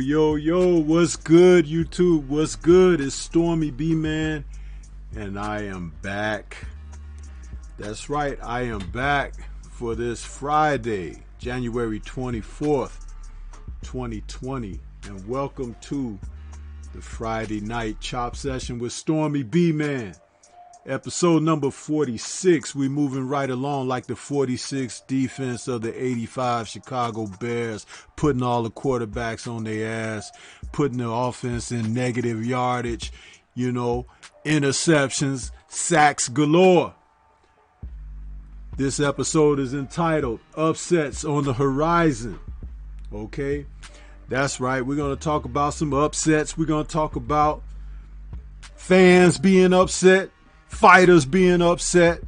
Yo, what's good, YouTube? What's good? It's Stormybman, and I am back. That's right, I am back for this Friday, January 24th, 2020, and welcome to the Friday night chop session with Stormybman. Episode number 46. We moving right along like the 46 defense of the 85 Chicago Bears, putting all the quarterbacks on their ass, putting the offense in negative yardage, interceptions, sacks galore. This episode is entitled Upsets on the Horizon. Okay? That's right. We're going to talk about some upsets. We're going to talk about fans being upset, fighters being upset.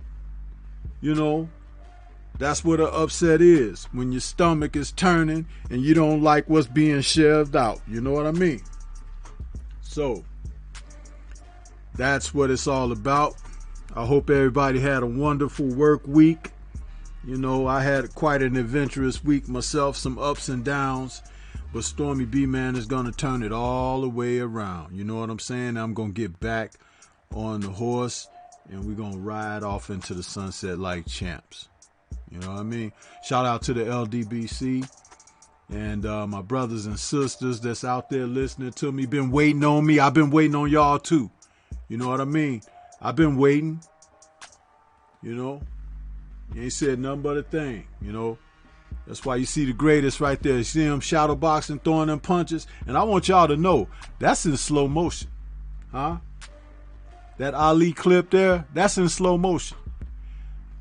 That's what an upset is. When your stomach is turning and you don't like what's being shoved out. You know what I mean? So, that's what it's all about. I hope everybody had a wonderful work week. I had quite an adventurous week myself, some ups and downs. But Stormybman is going to turn it all the way around. You know what I'm saying? I'm going to get back on the horse and we're going to ride off into the sunset like champs. You know what I mean? Shout out to the LDBC and my brothers and sisters that's out there listening to me. Been waiting on me. I've been waiting on y'all too. You know what I mean? I've been waiting. You ain't said nothing but a thing. That's why you see the greatest right there. You see him shadow boxing, throwing them punches. And I want y'all to know, that's in slow motion. Huh? That Ali clip there, that's in slow motion.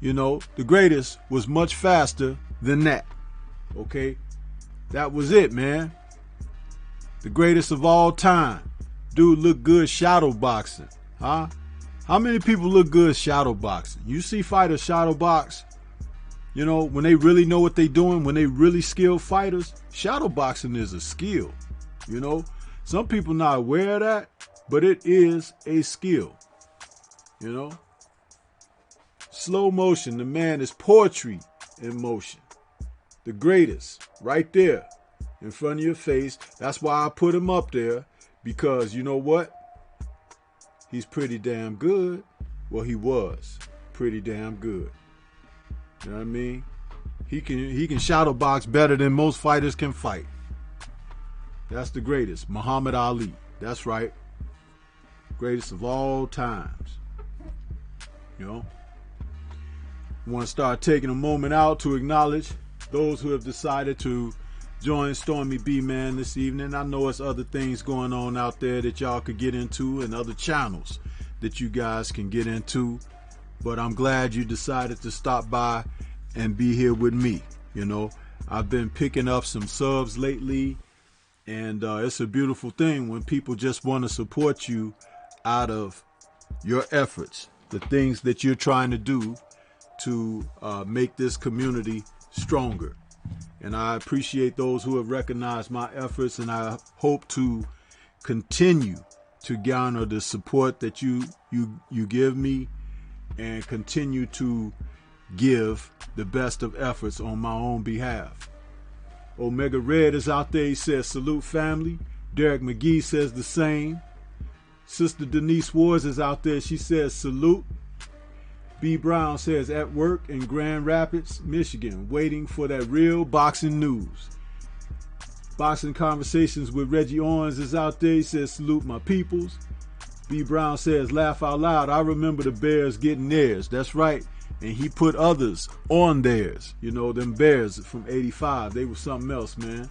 The greatest was much faster than that. Okay? That was it, man. The greatest of all time. Dude look good shadow boxing. Huh? How many people look good shadow boxing? You see fighters shadow box, when they really know what they're doing, when they really skilled fighters, shadow boxing is a skill. Some people not aware of that, but it is a skill. Slow motion, the man is poetry in motion. The greatest, right there in front of your face. That's why I put him up there, because you know what? He's pretty damn good. Well, he was pretty damn good. You know what I mean? He can shadow box better than most fighters can fight. That's the greatest. Muhammad Ali. That's right. Greatest of all times. Want to start taking a moment out to acknowledge those who have decided to join Stormybman this evening. I know it's other things going on out there that y'all could get into and other channels that you guys can get into. But I'm glad you decided to stop by and be here with me. I've been picking up some subs lately, and it's a beautiful thing when people just want to support you out of your efforts, the things that you're trying to do to make this community stronger. And I appreciate those who have recognized my efforts, and I hope to continue to garner the support that you give me, and continue to give the best of efforts on my own behalf. Omega Red is out there. He says, salute family. Derek McGee says the same. Sister Denise Wars is out there. She says salute. B. Brown says at work in Grand Rapids, Michigan, waiting for that real boxing news. Boxing Conversations with Reggie Owens is out there. He says salute my peoples. B. Brown says laugh out loud. I remember the Bears getting theirs. That's right. And he put others on theirs. Them Bears from 85. They were something else, man.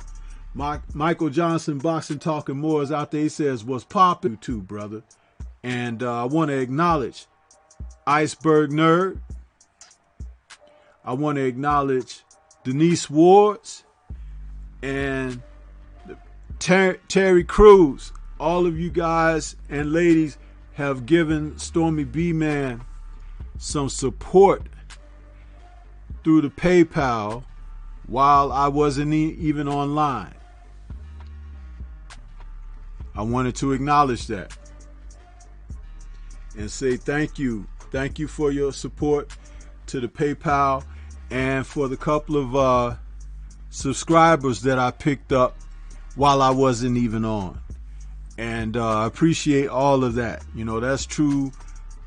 Michael Johnson, Boxing Talking More, is out there. He says, what's poppin' too, brother? And I want to acknowledge Iceberg Nerd. I want to acknowledge Denise Wards and Terry Cruz. All of you guys and ladies have given Stormybman some support through the PayPal while I wasn't even online. I wanted to acknowledge that and say thank you. Thank you for your support to the PayPal, and for the couple of subscribers that I picked up while I wasn't even on. And I appreciate all of that. You know, that's true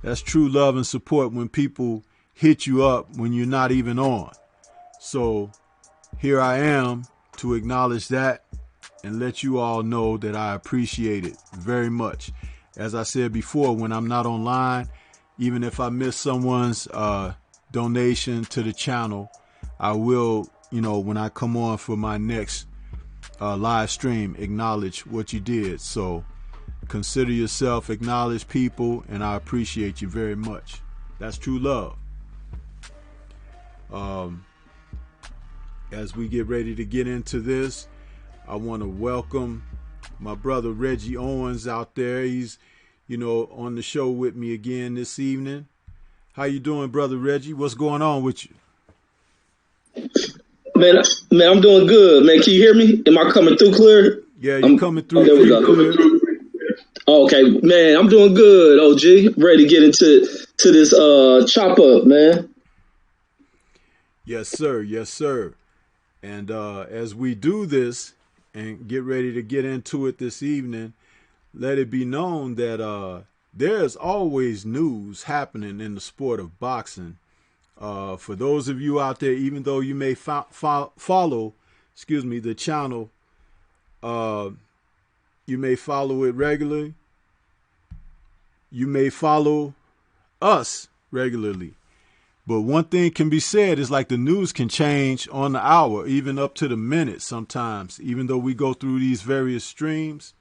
love and support when people hit you up when you're not even on. So here I am to acknowledge that and let you all know that I appreciate it very much. As I said before, when I'm not online, even if I miss someone's donation to the channel, I will, you know, when I come on for my next live stream, acknowledge what you did. So consider yourself, acknowledge people, and I appreciate you very much. That's true love. As we get ready to get into this, I want to welcome my brother Reggie Owens out there. He's, you know, on the show with me again this evening. How you doing, brother Reggie? What's going on with you? Man, I'm doing good, man. Can you hear me? Am I coming through clear? Yeah, you're coming through. There we go. Clear. Okay, man, I'm doing good, OG. Ready to get into this chop up, man. Yes, sir. Yes, sir. And as we do this and get ready to get into it this evening, let it be known that there's always news happening in the sport of boxing. For those of you out there, even though you may follow, the channel, you may follow it regularly. You may follow us regularly. But one thing can be said is like the news can change on the hour, even up to the minute sometimes, even though we go through these various streams.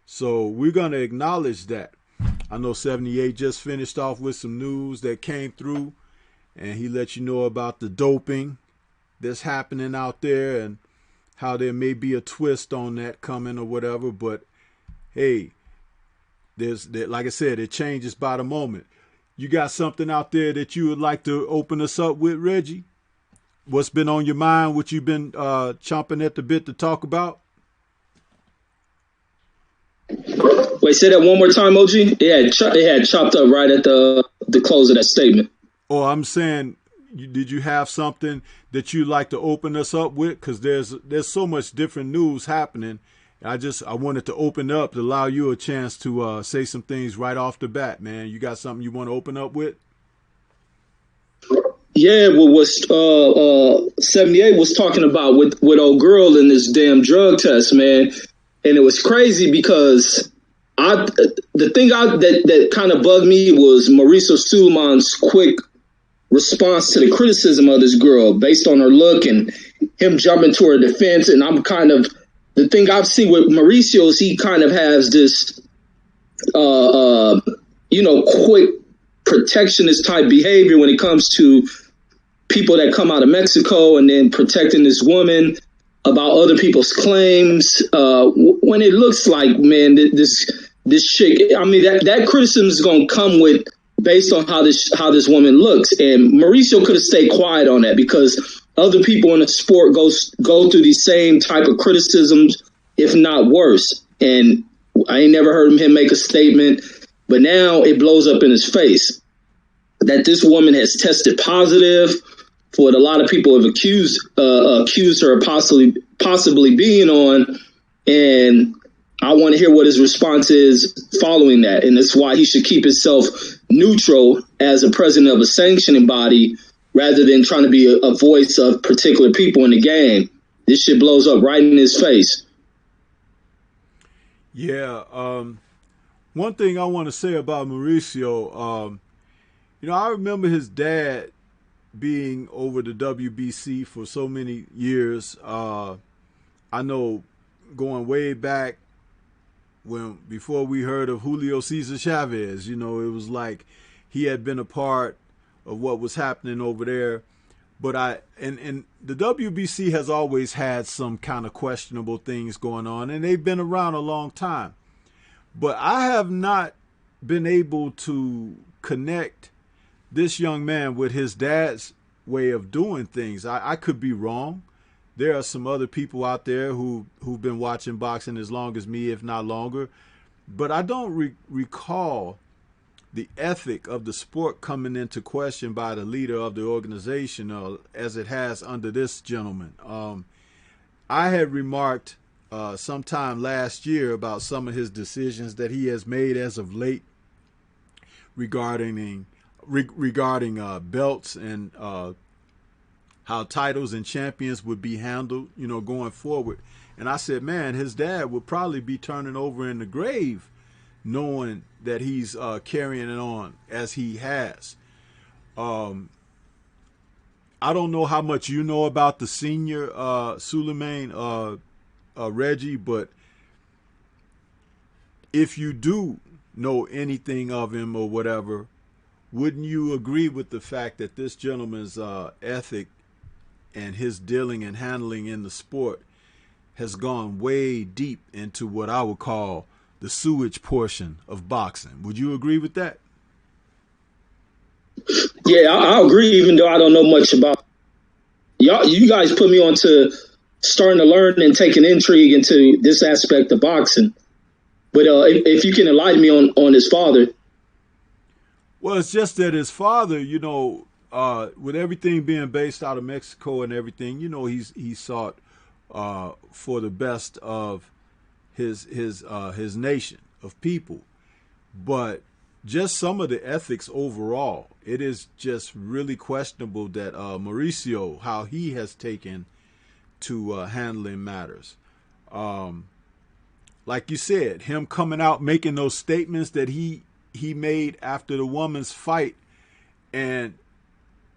So we're going to acknowledge that. I know 78 just finished off with some news that came through, and he let you know about the doping that's happening out there and how there may be a twist on that coming or whatever. But hey, like I said, it changes by the moment. You got something out there that you would like to open us up with, Reggie? What's been on your mind? What you've been chomping at the bit to talk about? Wait, say that one more time, OG. It had chopped up right at the close of that statement. Oh, I'm saying, did you have something that you'd like to open us up with? Because there's so much different news happening. I wanted to open up to allow you a chance to say some things right off the bat, man. You got something you want to open up with? Yeah, what 78 was talking about with old girl in this damn drug test, man. And it was crazy because the thing that kind of bugged me was Mauricio Sulaiman's quick response to the criticism of this girl based on her look and him jumping to her defense. And I'm kind of, the thing I've seen with Mauricio is he kind of has this, quick protectionist type behavior when it comes to people that come out of Mexico and then protecting this woman about other people's claims. When it looks like, man, this chick, I mean, that criticism is going to come with based on how this woman looks. And Mauricio could have stayed quiet on that because other people in the sport go through these same type of criticisms, if not worse. And I ain't never heard him make a statement, but now it blows up in his face that this woman has tested positive for what a lot of people have accused her of possibly being on. And I want to hear what his response is following that. And that's why he should keep himself neutral as a president of a sanctioning body rather than trying to be a voice of particular people in the game. This shit blows up right in his face. Yeah. One thing I want to say about Mauricio, I remember his dad being over the WBC for so many years. I know going way back before we heard of Julio Cesar Chavez, it was like he had been a part of what was happening over there. But and the WBC has always had some kind of questionable things going on, and they've been around a long time. But I have not been able to connect this young man with his dad's way of doing things. I could be wrong. There are some other people out there who've been watching boxing as long as me, if not longer. But I don't recall the ethic of the sport coming into question by the leader of the organization as it has under this gentleman. I had remarked sometime last year about some of his decisions that he has made as of late regarding belts and how titles and champions would be handled, going forward. And I said, man, his dad would probably be turning over in the grave knowing that he's carrying it on as he has. I don't know how much you know about the senior Suleiman, Reggie, but if you do know anything of him or whatever, wouldn't you agree with the fact that this gentleman's ethic and his dealing and handling in the sport has gone way deep into what I would call the sewage portion of boxing? Would you agree with that? Yeah, I agree, even though I don't know much about y'all. You guys put me on to starting to learn and take an intrigue into this aspect of boxing. But if you can enlighten me on his father. Well, it's just that his father, with everything being based out of Mexico and everything, he sought for the best of his nation of people. But just some of the ethics overall, it is just really questionable that Mauricio, how he has taken to handling matters. Like you said, him coming out making those statements that he made after the woman's fight, and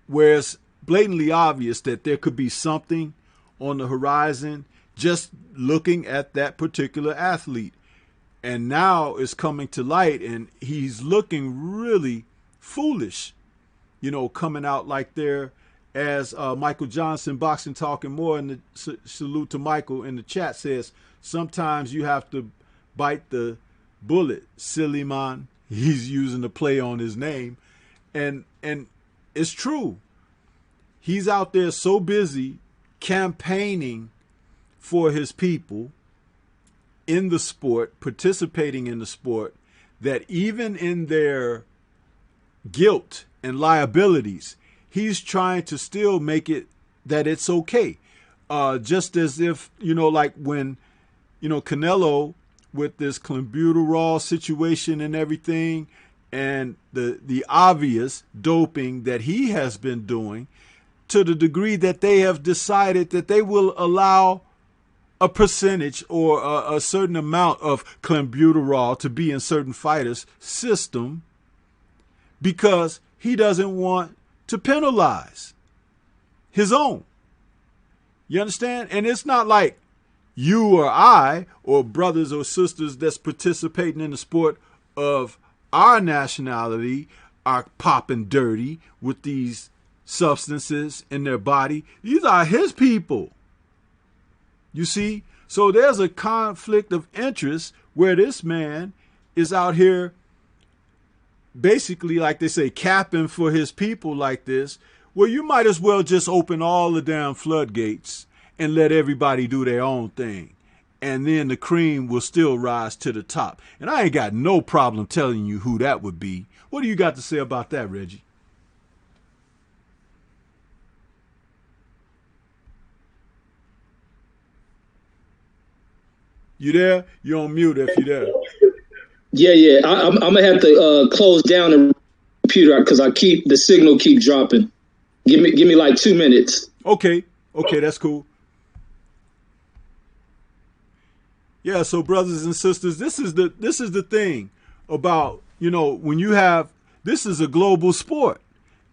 where it's blatantly obvious that there could be something on the horizon just looking at that particular athlete. And now it's coming to light, and he's looking really foolish, coming out like there. As Michael Johnson, Boxing Talking More, and the salute to Michael in the chat, says, sometimes you have to bite the bullet, silly man. He's using the play on his name. And it's true. He's out there so busy campaigning for his people in the sport, participating in the sport, that even in their guilt and liabilities, he's trying to still make it that it's okay. Just as if, like when, Canelo with this clenbuterol situation and everything, and the obvious doping that he has been doing, to the degree that they have decided that they will allow a percentage or a certain amount of clenbuterol to be in certain fighters' system, because he doesn't want to penalize his own. You understand? And it's not like you or I or brothers or sisters that's participating in the sport of our nationality are popping dirty with these substances in their body. These are his people. You see? So there's a conflict of interest where this man is out here basically, like they say, capping for his people like this. Well, you might as well just open all the damn floodgates and let everybody do their own thing. And then the cream will still rise to the top. And I ain't got no problem telling you who that would be. What do you got to say about that, Reggie? You there? You're on mute if you're there. Yeah. I'm gonna have to close down the computer because the signal keep dropping. Give me like 2 minutes. Okay, that's cool. Yeah, so brothers and sisters, this is the thing about, when you have, this is a global sport.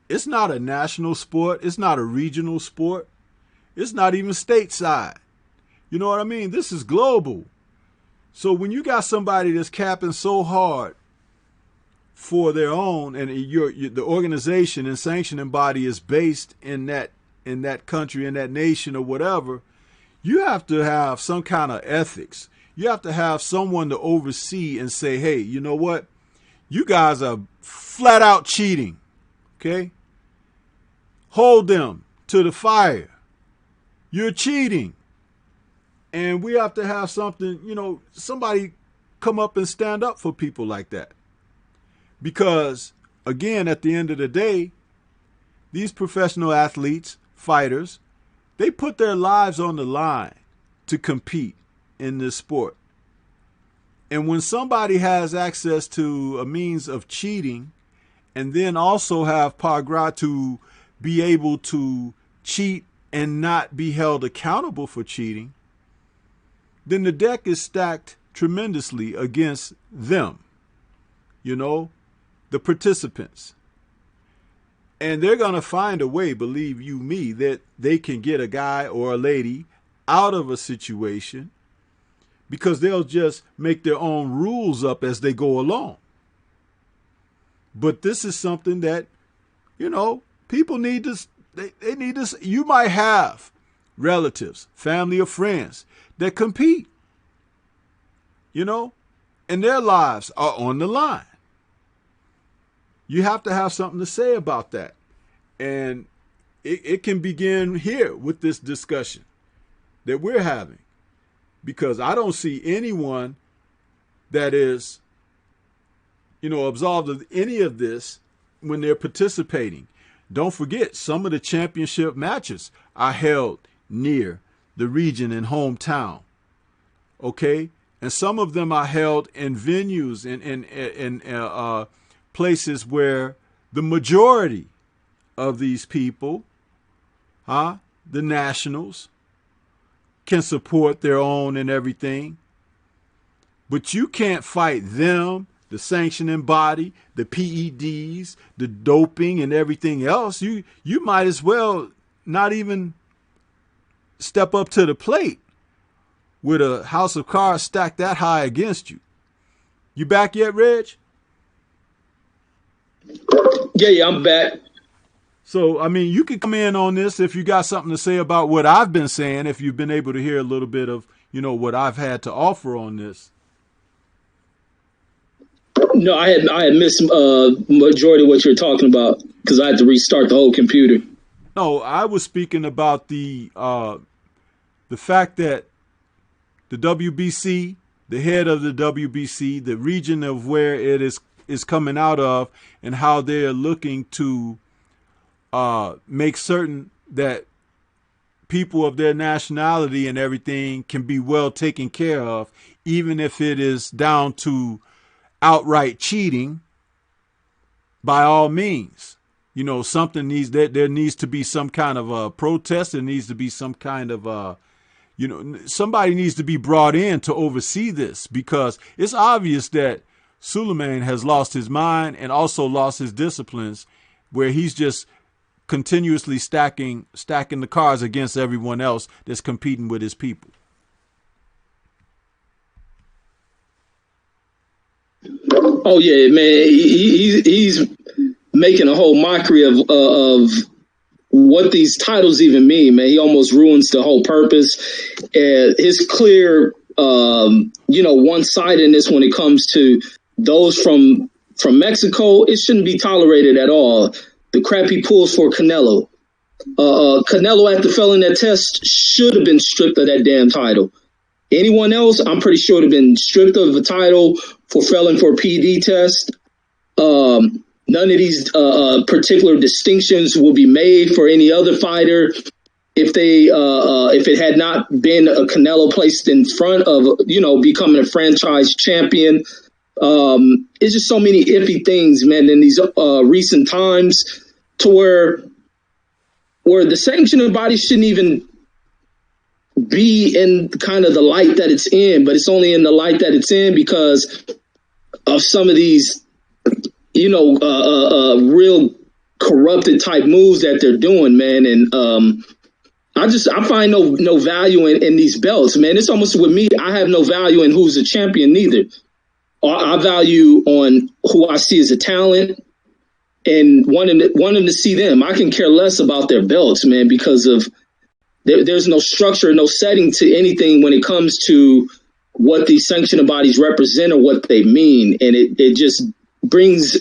It's not a national sport. It's not a regional sport. It's not even stateside. You know what I mean? This is global. So when you got somebody that's capping so hard for their own, and the organization and sanctioning body is based in that country, in that nation or whatever, you have to have some kind of ethics. You have to have someone to oversee and say, hey, you know what? You guys are flat out cheating. Okay? Hold them to the fire. You're cheating. And we have to have something, somebody come up and stand up for people like that. Because, again, at the end of the day, these professional athletes, fighters, they put their lives on the line to compete in this sport. And when somebody has access to a means of cheating and then also have par gras to be able to cheat and not be held accountable for cheating, then the deck is stacked tremendously against them, the participants. And they're going to find a way, believe you me, that they can get a guy or a lady out of a situation because they'll just make their own rules up as they go along. But this is something that, people need to, they need to, you might have relatives, family or friends that compete, and their lives are on the line. You have to have something to say about that. And it can begin here with this discussion that we're having, because I don't see anyone that is, absolved of any of this when they're participating. Don't forget, some of the championship matches are held near the region and hometown. Okay? And some of them are held in venues and places where the majority of these people, the nationals, can support their own and everything. But you can't fight them, the sanctioning body, the PEDs, the doping and everything else. You might as well not even step up to the plate with a house of cards stacked that high against you. You back yet, Reg? Yeah, I'm back. So, you can come in on this if you got something to say about what I've been saying, if you've been able to hear a little bit of, what I've had to offer on this. No, I had missed majority of what you're talking about because I had to restart the whole computer. No, I was speaking about the fact that the WBC, the head of the WBC, the region of where it is coming out of, and how they're looking to make certain that people of their nationality and everything can be well taken care of, even if it is down to outright cheating. By all means, something there needs to be some kind of a protest. There needs to be some kind of somebody needs to be brought in to oversee this, because it's obvious that Suleiman has lost his mind and also lost his disciplines, where he's just continuously stacking the cards against everyone else that's competing with his people. Oh yeah, man, he's making a whole mockery of what these titles even mean, man. He almost ruins the whole purpose. And his clear, one-sidedness when it comes to those from Mexico, it shouldn't be tolerated at all. The crap he pulls for Canelo. Canelo, after failing that test, should have been stripped of that damn title. Anyone else, I'm pretty sure would have been stripped of the title for failing for a PD test. None of these particular distinctions will be made for any other fighter if it had not been a Canelo placed in front of, becoming a franchise champion. It's just so many iffy things, man, in these recent times, to where the sanctioning body shouldn't even be in kind of the light that it's in, but it's only in the light that it's in because of some of these, real corrupted type moves that they're doing, man. And I find no value in these belts, man. It's almost with me. I have no value in who's a champion neither. I value on who I see as a talent and wanting to see them. I can care less about their belts, man, because of there's no structure, no setting to anything when it comes to what these sanctioning bodies represent or what they mean. And it just brings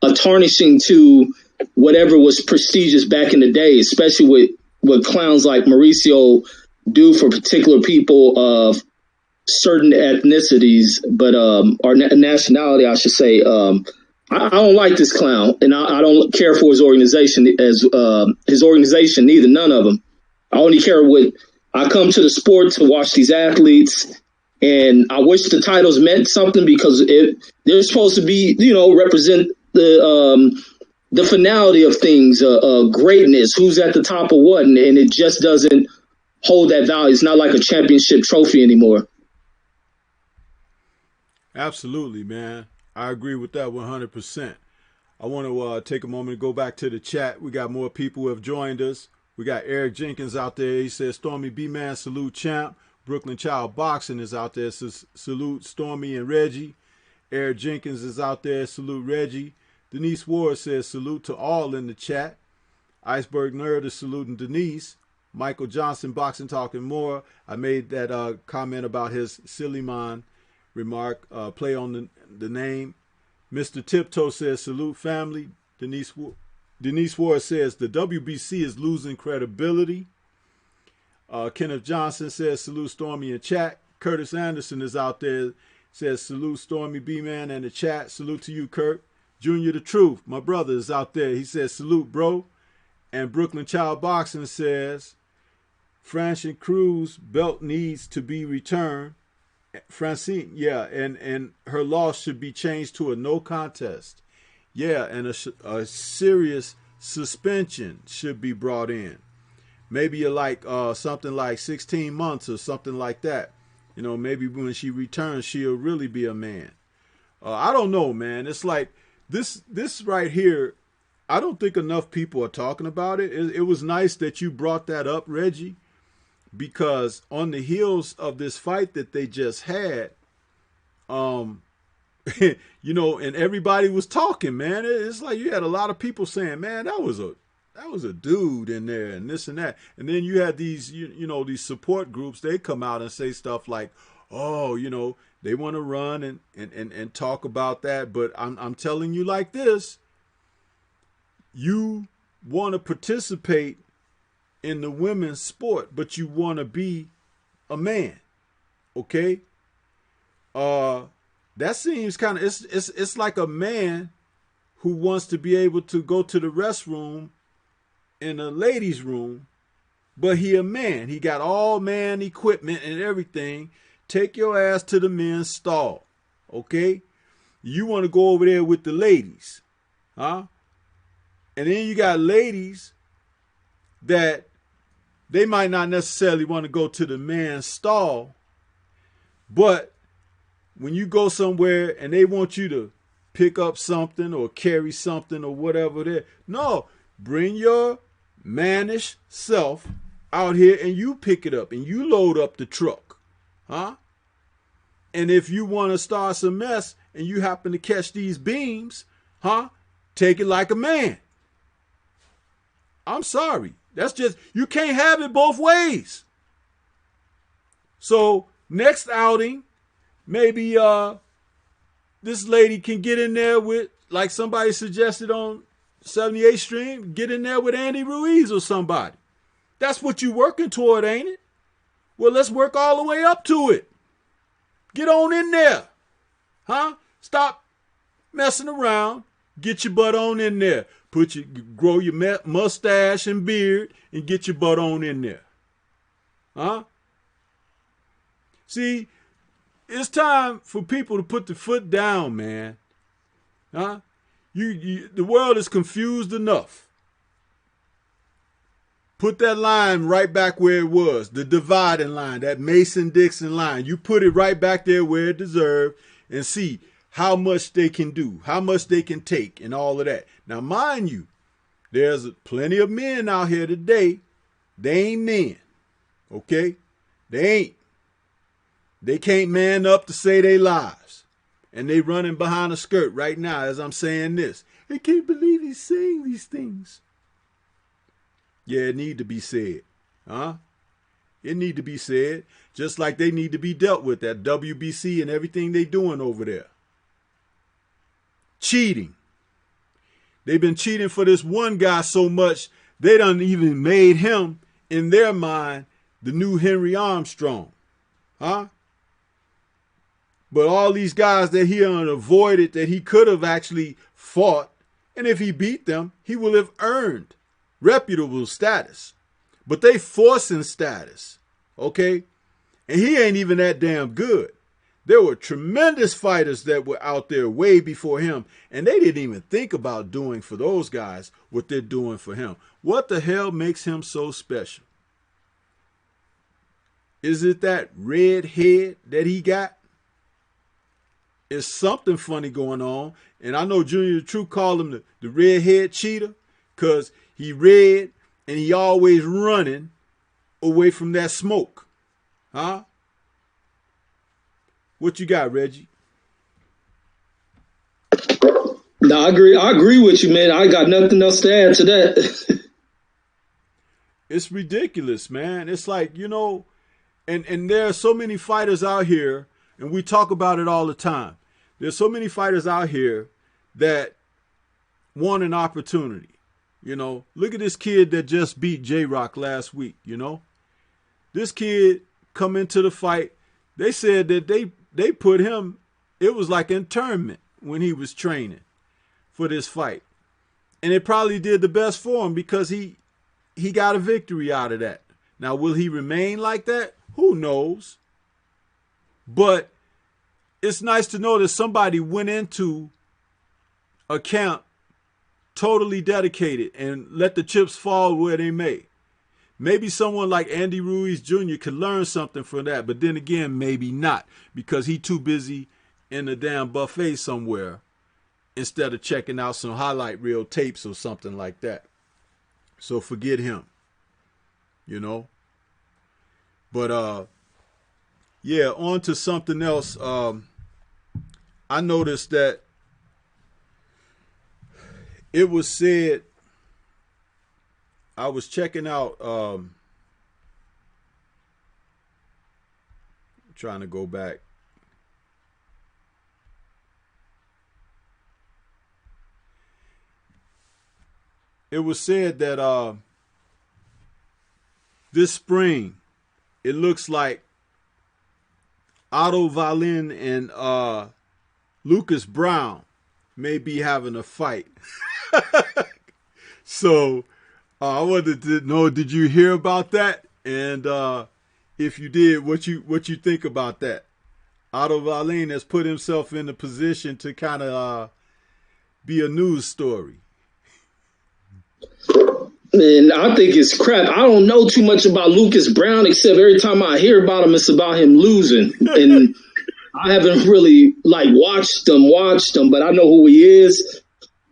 a tarnishing to whatever was prestigious back in the day, especially with what clowns like Mauricio do for particular people of certain ethnicities, but or nationality, I should say. I don't like this clown, and I don't care for his organization either. None of them. I only care what I come to the sport to watch these athletes And I wish the titles meant something, because they're supposed to be, represent the finality of things, greatness, who's at the top of what, and it just doesn't hold that value. It's not like a championship trophy anymore. Absolutely, man. I agree with that 100%. I want to take a moment to go back to the chat. We got more people who have joined us. We got Eric Jenkins out there. He says, Stormy B-Man, salute champ. Brooklyn Child Boxing is out there. Salute Stormy and Reggie. Eric Jenkins is out there. Salute Reggie. Denise Ward says, salute to all in the chat. Iceberg Nerd is saluting Denise. Michael Johnson, Boxing Talking More. I made that comment about his Sillyman remark, play on the name. Mr. Tiptoe says, salute family. Denise Ward says, the WBC is losing credibility. Kenneth Johnson says, salute Stormy in chat. Curtis Anderson is out there, says, salute Stormy B-Man in the chat. Salute to you, Kurt. Junior the Truth, my brother, is out there. He says, salute, bro. And Brooklyn Child Boxing says, Francine Cruz belt needs to be returned. Francine, yeah, and her loss should be changed to a no contest. Yeah, and a serious suspension should be brought in. Maybe like something like 16 months or something like that. Maybe when she returns, she'll really be a man. I don't know, man. It's like this right here. I don't think enough people are talking about it. It was nice that you brought that up, Reggie, because on the heels of this fight that they just had, and everybody was talking, man. It's like you had a lot of people saying, man, that was a dude in there and this and that. And then you had these, these support groups, they come out and say stuff like, oh, they want to run and talk about that. But I'm telling you like this, you want to participate in the women's sport, but you want to be a man. Okay? That seems kind of, it's like a man who wants to be able to go to the restroom in a ladies' room, but he a man. He got all man equipment and everything. Take your ass to the men's stall. Okay? You want to go over there with the ladies. Huh? And then you got ladies that they might not necessarily want to go to the man's stall, but when you go somewhere and they want you to pick up something or carry something or whatever there, no, bring your mannish self out here and you pick it up and you load up the truck. Huh? And if you want to start some mess and you happen to catch these beams, take it like a man. I'm sorry. That's just, you can't have it both ways. So next outing, maybe this lady can get in there with, like somebody suggested on 78th Stream, get in there with Andy Ruiz or somebody. That's what you working toward, ain't it? Well, let's work all the way up to it. Get on in there. Stop messing around. Get your butt on in there. Grow your mustache and beard and get your butt on in there. See, it's time for people to put the foot down, man. The world is confused enough. Put that line right back where it was, the dividing line, that Mason-Dixon line. You put it right back there where it deserved and see how much they can do, how much they can take, and all of that. Now, mind you, there's plenty of men out here today. They ain't men, okay? They ain't. They can't man up to say their lives. And they running behind a skirt right now as I'm saying this. I can't believe he's saying these things. Yeah, it need to be said. It need to be said. Just like they need to be dealt with at WBC and everything they doing over there. Cheating. They've been cheating for this one guy so much, they done even made him, in their mind, the new Henry Armstrong. But all these guys that he avoided, that he could have actually fought, and if he beat them, he will have earned reputable status. But they forcing status, okay? And he ain't even that damn good. There were tremendous fighters that were out there way before him, and they didn't even think about doing for those guys what they're doing for him. What the hell makes him so special? Is it that red head that he got? Is something funny going on? And I know Junior True called him the redhead cheater because he red and he always running away from that smoke. Huh? What you got, Reggie? No, I agree with you, man. I got nothing else to add to that. It's ridiculous, man. It's like, you know, and there are so many fighters out here, and we talk about it all the time. There's so many fighters out here that want an opportunity. You know, look at this kid that just beat J-Rock last week, you know. This kid come into the fight. They said that they put him, it was like internment when he was training for this fight. And it probably did the best for him because he got a victory out of that. Now, will he remain like that? Who knows? But it's nice to know that somebody went into a camp totally dedicated and let the chips fall where they may. Maybe someone like Andy Ruiz Jr. could learn something from that, but then again, maybe not, because he's too busy in the damn buffet somewhere instead of checking out some highlight reel tapes or something like that. So forget him, you know. But yeah, on to something else. I noticed that it was said, I was checking out, trying to go back. It was said that this spring, it looks like Otto Wallin and Lucas Brown may be having a fight. So I wanted to know, did you hear about that? And if you did, what you think about that? Otto Wallin has put himself in a position to kind of be a news story. Man, I think it's crap. I don't know too much about Lucas Brown, except every time I hear about him, it's about him losing. And I haven't really watched him, but I know who he is.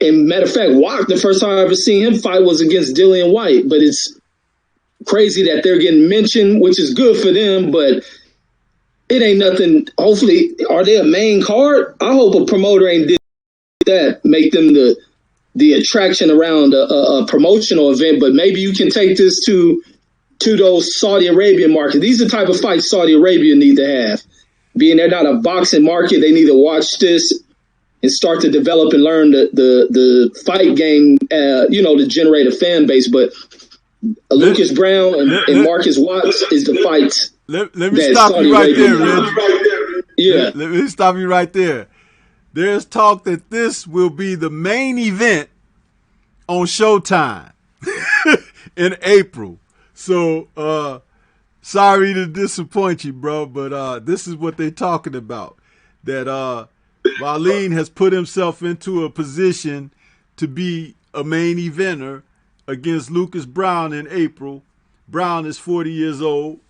And matter of fact, the first time I ever seen him fight was against Dillian White. But it's crazy that they're getting mentioned, which is good for them, but it ain't nothing. Hopefully, are they a main card? I hope a promoter ain't did that, make them the attraction around a promotional event. But maybe you can take this to those Saudi Arabian markets. These are the type of fights Saudi Arabia need to have. Being they're not a boxing market, they need to watch this and start to develop and learn the fight game, to generate a fan base. But Lucas Brown and Marcus Watts is the fight. Let me stop you right there, Reggie. Yeah. Let me stop you right there. There's talk that this will be the main event on Showtime in April. So, sorry to disappoint you, bro, but this is what they're talking about. That Wallin has put himself into a position to be a main eventer against Lucas Brown in April. Brown is 40 years old,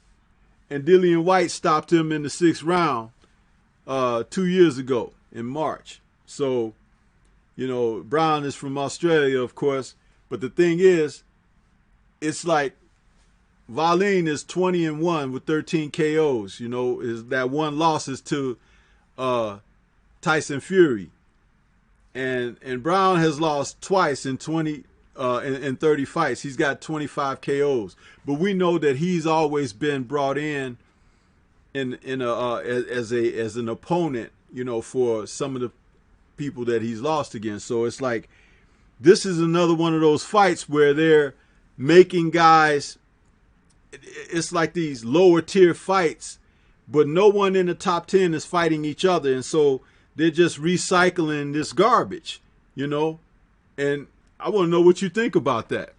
and Dillian White stopped him in the 6th round 2 years ago in March. So, Brown is from Australia, of course, but the thing is, it's like Wallin is 20-1 with 13 KOs. Is that one loss is to Tyson Fury, and Brown has lost twice in 30 fights. He's got 25 KOs, but we know that he's always been brought in as an opponent, for some of the people that he's lost against. So it's like this is another one of those fights where they're making guys. It's like these lower tier fights, but no one in the top 10 is fighting each other, and so they're just recycling this garbage, And I want to know what you think about that.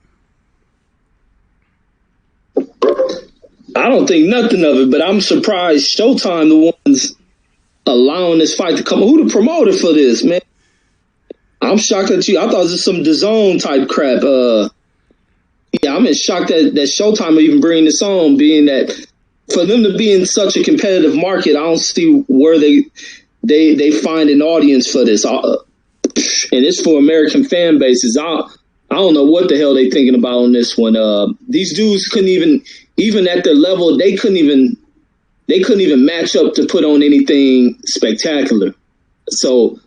I don't think nothing of it, but I'm surprised Showtime the ones allowing this fight to come. Who the promoter for this, man? I'm shocked at you. I thought it was some DAZN type crap. Yeah, I'm in shock that Showtime are even bringing this on, being that for them to be in such a competitive market, I don't see where they find an audience for this. And it's for American fan bases. I don't know what the hell they thinking about on this one. These dudes couldn't even at their level, they couldn't even match up to put on anything spectacular. So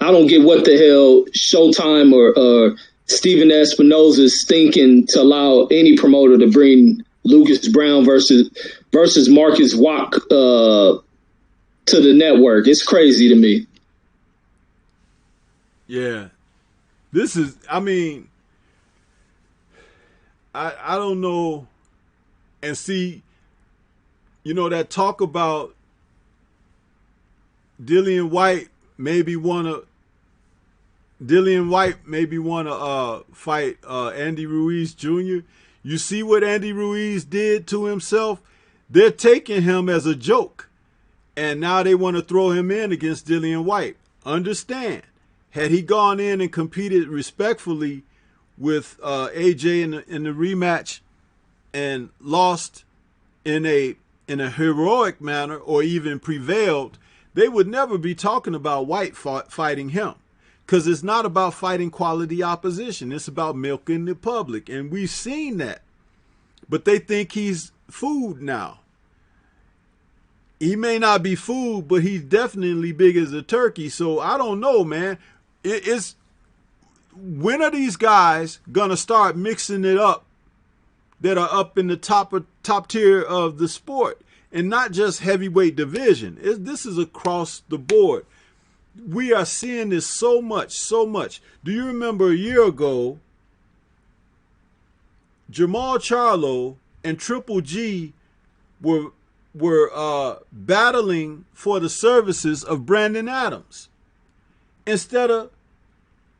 I don't get what the hell Showtime or Steven Espinoza is thinking to allow any promoter to bring Lucas Brown versus Marcus Wack to the network. It's crazy to me. Yeah. This is, I mean, I don't know. And see, you know, that talk about Dillian White maybe want to fight Andy Ruiz Jr. You see what Andy Ruiz did to himself? They're taking him as a joke. And now they want to throw him in against Dillian White. Understand, had he gone in and competed respectfully with AJ in the rematch and lost in a heroic manner or even prevailed, they would never be talking about White fighting him. Because it's not about fighting quality opposition. It's about milking the public. And we've seen that. But they think he's food now. He may not be food, but he's definitely big as a turkey. So I don't know, man. When are these guys going to start mixing it up that are up in the top tier of the sport? And not just heavyweight division. This is across the board. We are seeing this so much. Do you remember a year ago, Jamal Charlo and Triple G were battling for the services of Brandon Adams instead of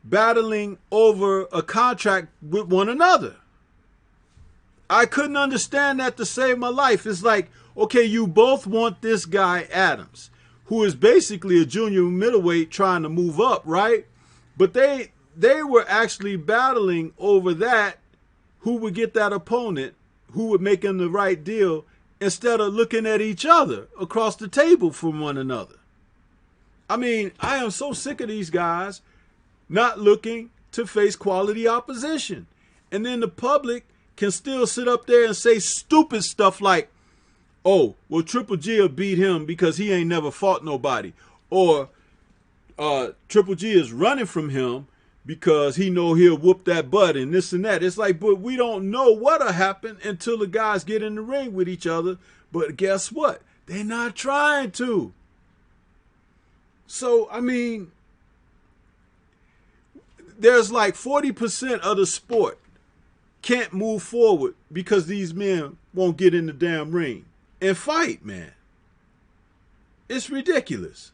battling over a contract with one another? I couldn't understand that to save my life. It's like, okay, you both want this guy Adams, who is basically a junior middleweight trying to move up, right? But they were actually battling over that, who would get that opponent, who would make him the right deal, instead of looking at each other across the table from one another. I mean, I am so sick of these guys not looking to face quality opposition. And then the public can still sit up there and say stupid stuff like, oh, well, Triple G will beat him because he ain't never fought nobody. Or Triple G is running from him because he know he'll whoop that butt and this and that. It's like, but we don't know what'll happen until the guys get in the ring with each other. But guess what? They're not trying to. So, I mean, there's like 40% of the sport can't move forward because these men won't get in the damn ring and fight, man. It's ridiculous.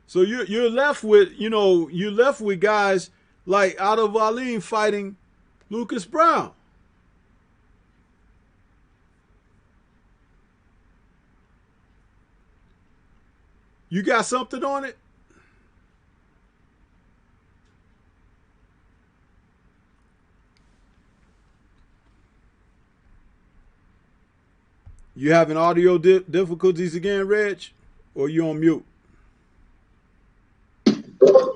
So you're left with, you're left with guys like Otto Wallin fighting Lucas Brown. You got something on it? You having audio difficulties again, Reg? Or you on mute?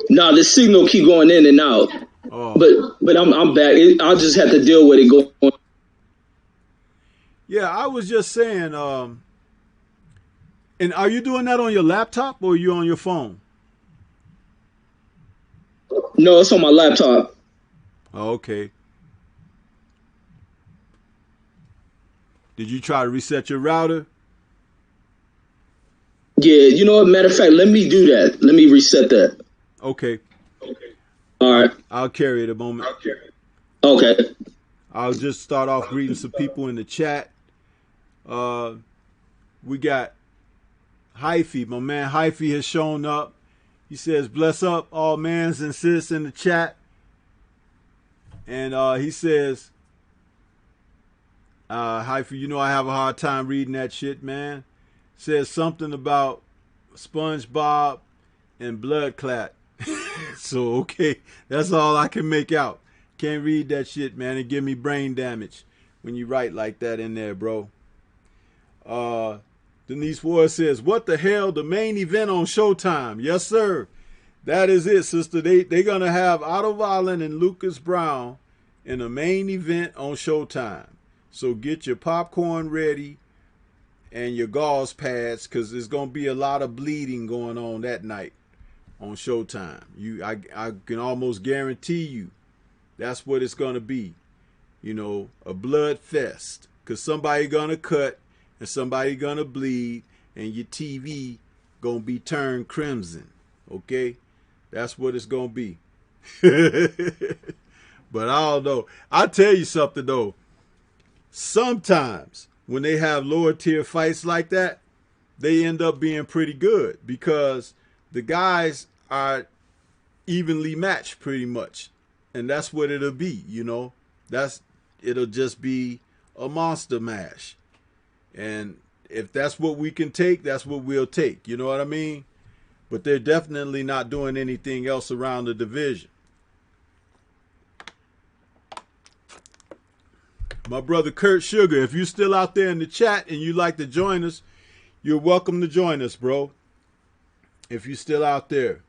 No, the signal keep going in and out. Oh. But I'm back. I'll just have to deal with it going. Yeah, I was just saying, and are you doing that on your laptop or are you on your phone? No, it's on my laptop. Oh, okay. Did you try to reset your router? Yeah, you know what? Matter of fact, let me do that. Let me reset that. Okay. All right. I'll carry it a moment. Okay. I'll just start off greeting some people in the chat. We got Hyphy. My man Hyphy has shown up. He says, bless up all mans and sis in the chat. And he says, Hyphy, you know I have a hard time reading that shit, man. Says something about SpongeBob and blood clot. So, okay, that's all I can make out. Can't read that shit, man. It give me brain damage when you write like that in there, bro. Denise Ward says, what the hell? The main event on Showtime. Yes, sir. That is it, sister. They're going to have Otto Vollen and Lucas Brown in the main event on Showtime. So get your popcorn ready and your gauze pads, because there's going to be a lot of bleeding going on that night on Showtime. I can almost guarantee you that's what it's going to be. You know, a blood fest, because somebody going to cut and somebody going to bleed and your TV going to be turned crimson. Okay? That's what it's going to be. But I don't know. I'll tell you something, though. Sometimes when they have lower tier fights like that, they end up being pretty good because the guys are evenly matched pretty much. And that's what it'll be, you know. It'll just be a monster mash. And if that's what we can take, that's what we'll take. You know what I mean? But they're definitely not doing anything else around the division. My brother Kurt Sugar, if you're still out there in the chat and you'd like to join us, you're welcome to join us, bro. If you're still out there.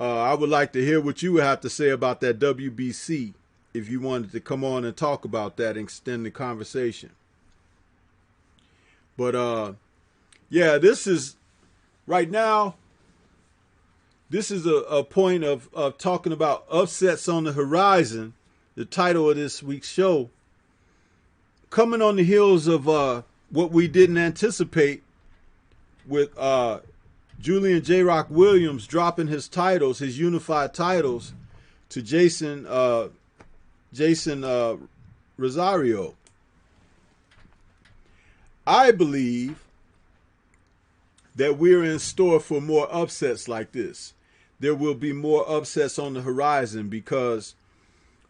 I would like to hear what you would have to say about that WBC if you wanted to come on and talk about that and extend the conversation. But, yeah, this is, right now, this is a point of talking about upsets on the horizon, the title of this week's show, coming on the heels of what we didn't anticipate with Julian J-Rock Williams dropping his titles, his unified titles, to Jason Rosario. I believe that we're in store for more upsets like this. There will be more upsets on the horizon because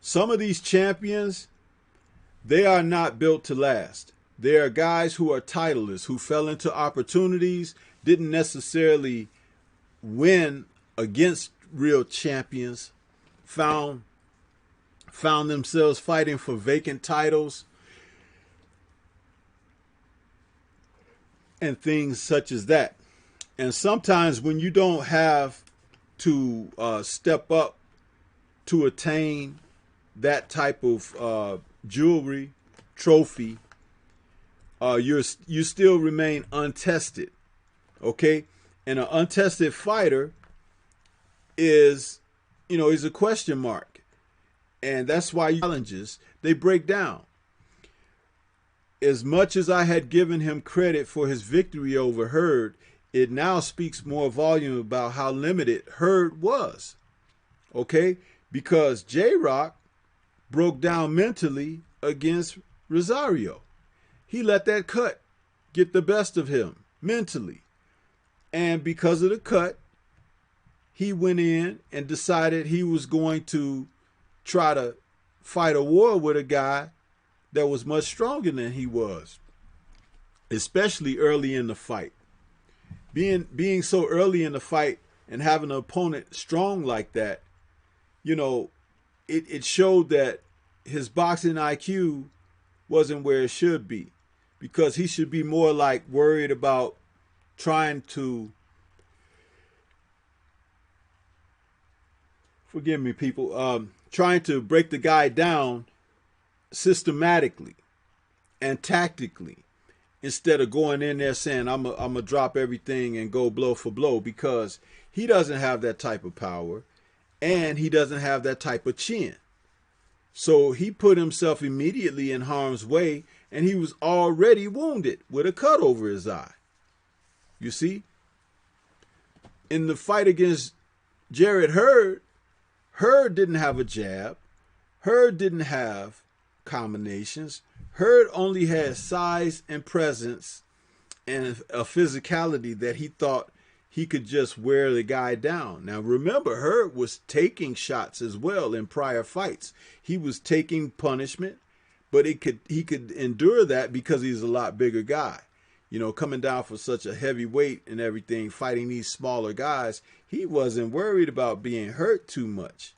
some of these champions, they are not built to last. They are guys who are titleists, who fell into opportunities, didn't necessarily win against real champions, found themselves fighting for vacant titles and things such as that. And sometimes when you don't have to step up to attain that type of jewelry, trophy, you still remain untested. Okay? And an untested fighter is, he's a question mark. And that's why challenges, they break down. As much as I had given him credit for his victory over Hurd, it now speaks more volume about how limited Hurd was. Okay? Because J-Rock broke down mentally against Rosario. He let that cut get the best of him mentally. And because of the cut, he went in and decided he was going to try to fight a war with a guy that was much stronger than he was, especially early in the fight. Being so early in the fight and having an opponent strong like that, it showed that his boxing IQ wasn't where it should be, because he should be more like worried about trying to, forgive me people, trying to break the guy down systematically and tactically, instead of going in there saying, I'm gonna drop everything and go blow for blow, because he doesn't have that type of power and he doesn't have that type of chin. So he put himself immediately in harm's way, and he was already wounded with a cut over his eye. You see? In the fight against Jarrett Hurd, Hurd didn't have a jab. Hurd didn't have combinations. Hurd only had size and presence and a physicality that he thought he could just wear the guy down. Now remember, Hurt was taking shots as well in prior fights. He was taking punishment, but he could endure that because he's a lot bigger guy. You know, coming down for such a heavy weight and everything, fighting these smaller guys, he wasn't worried about being hurt too much.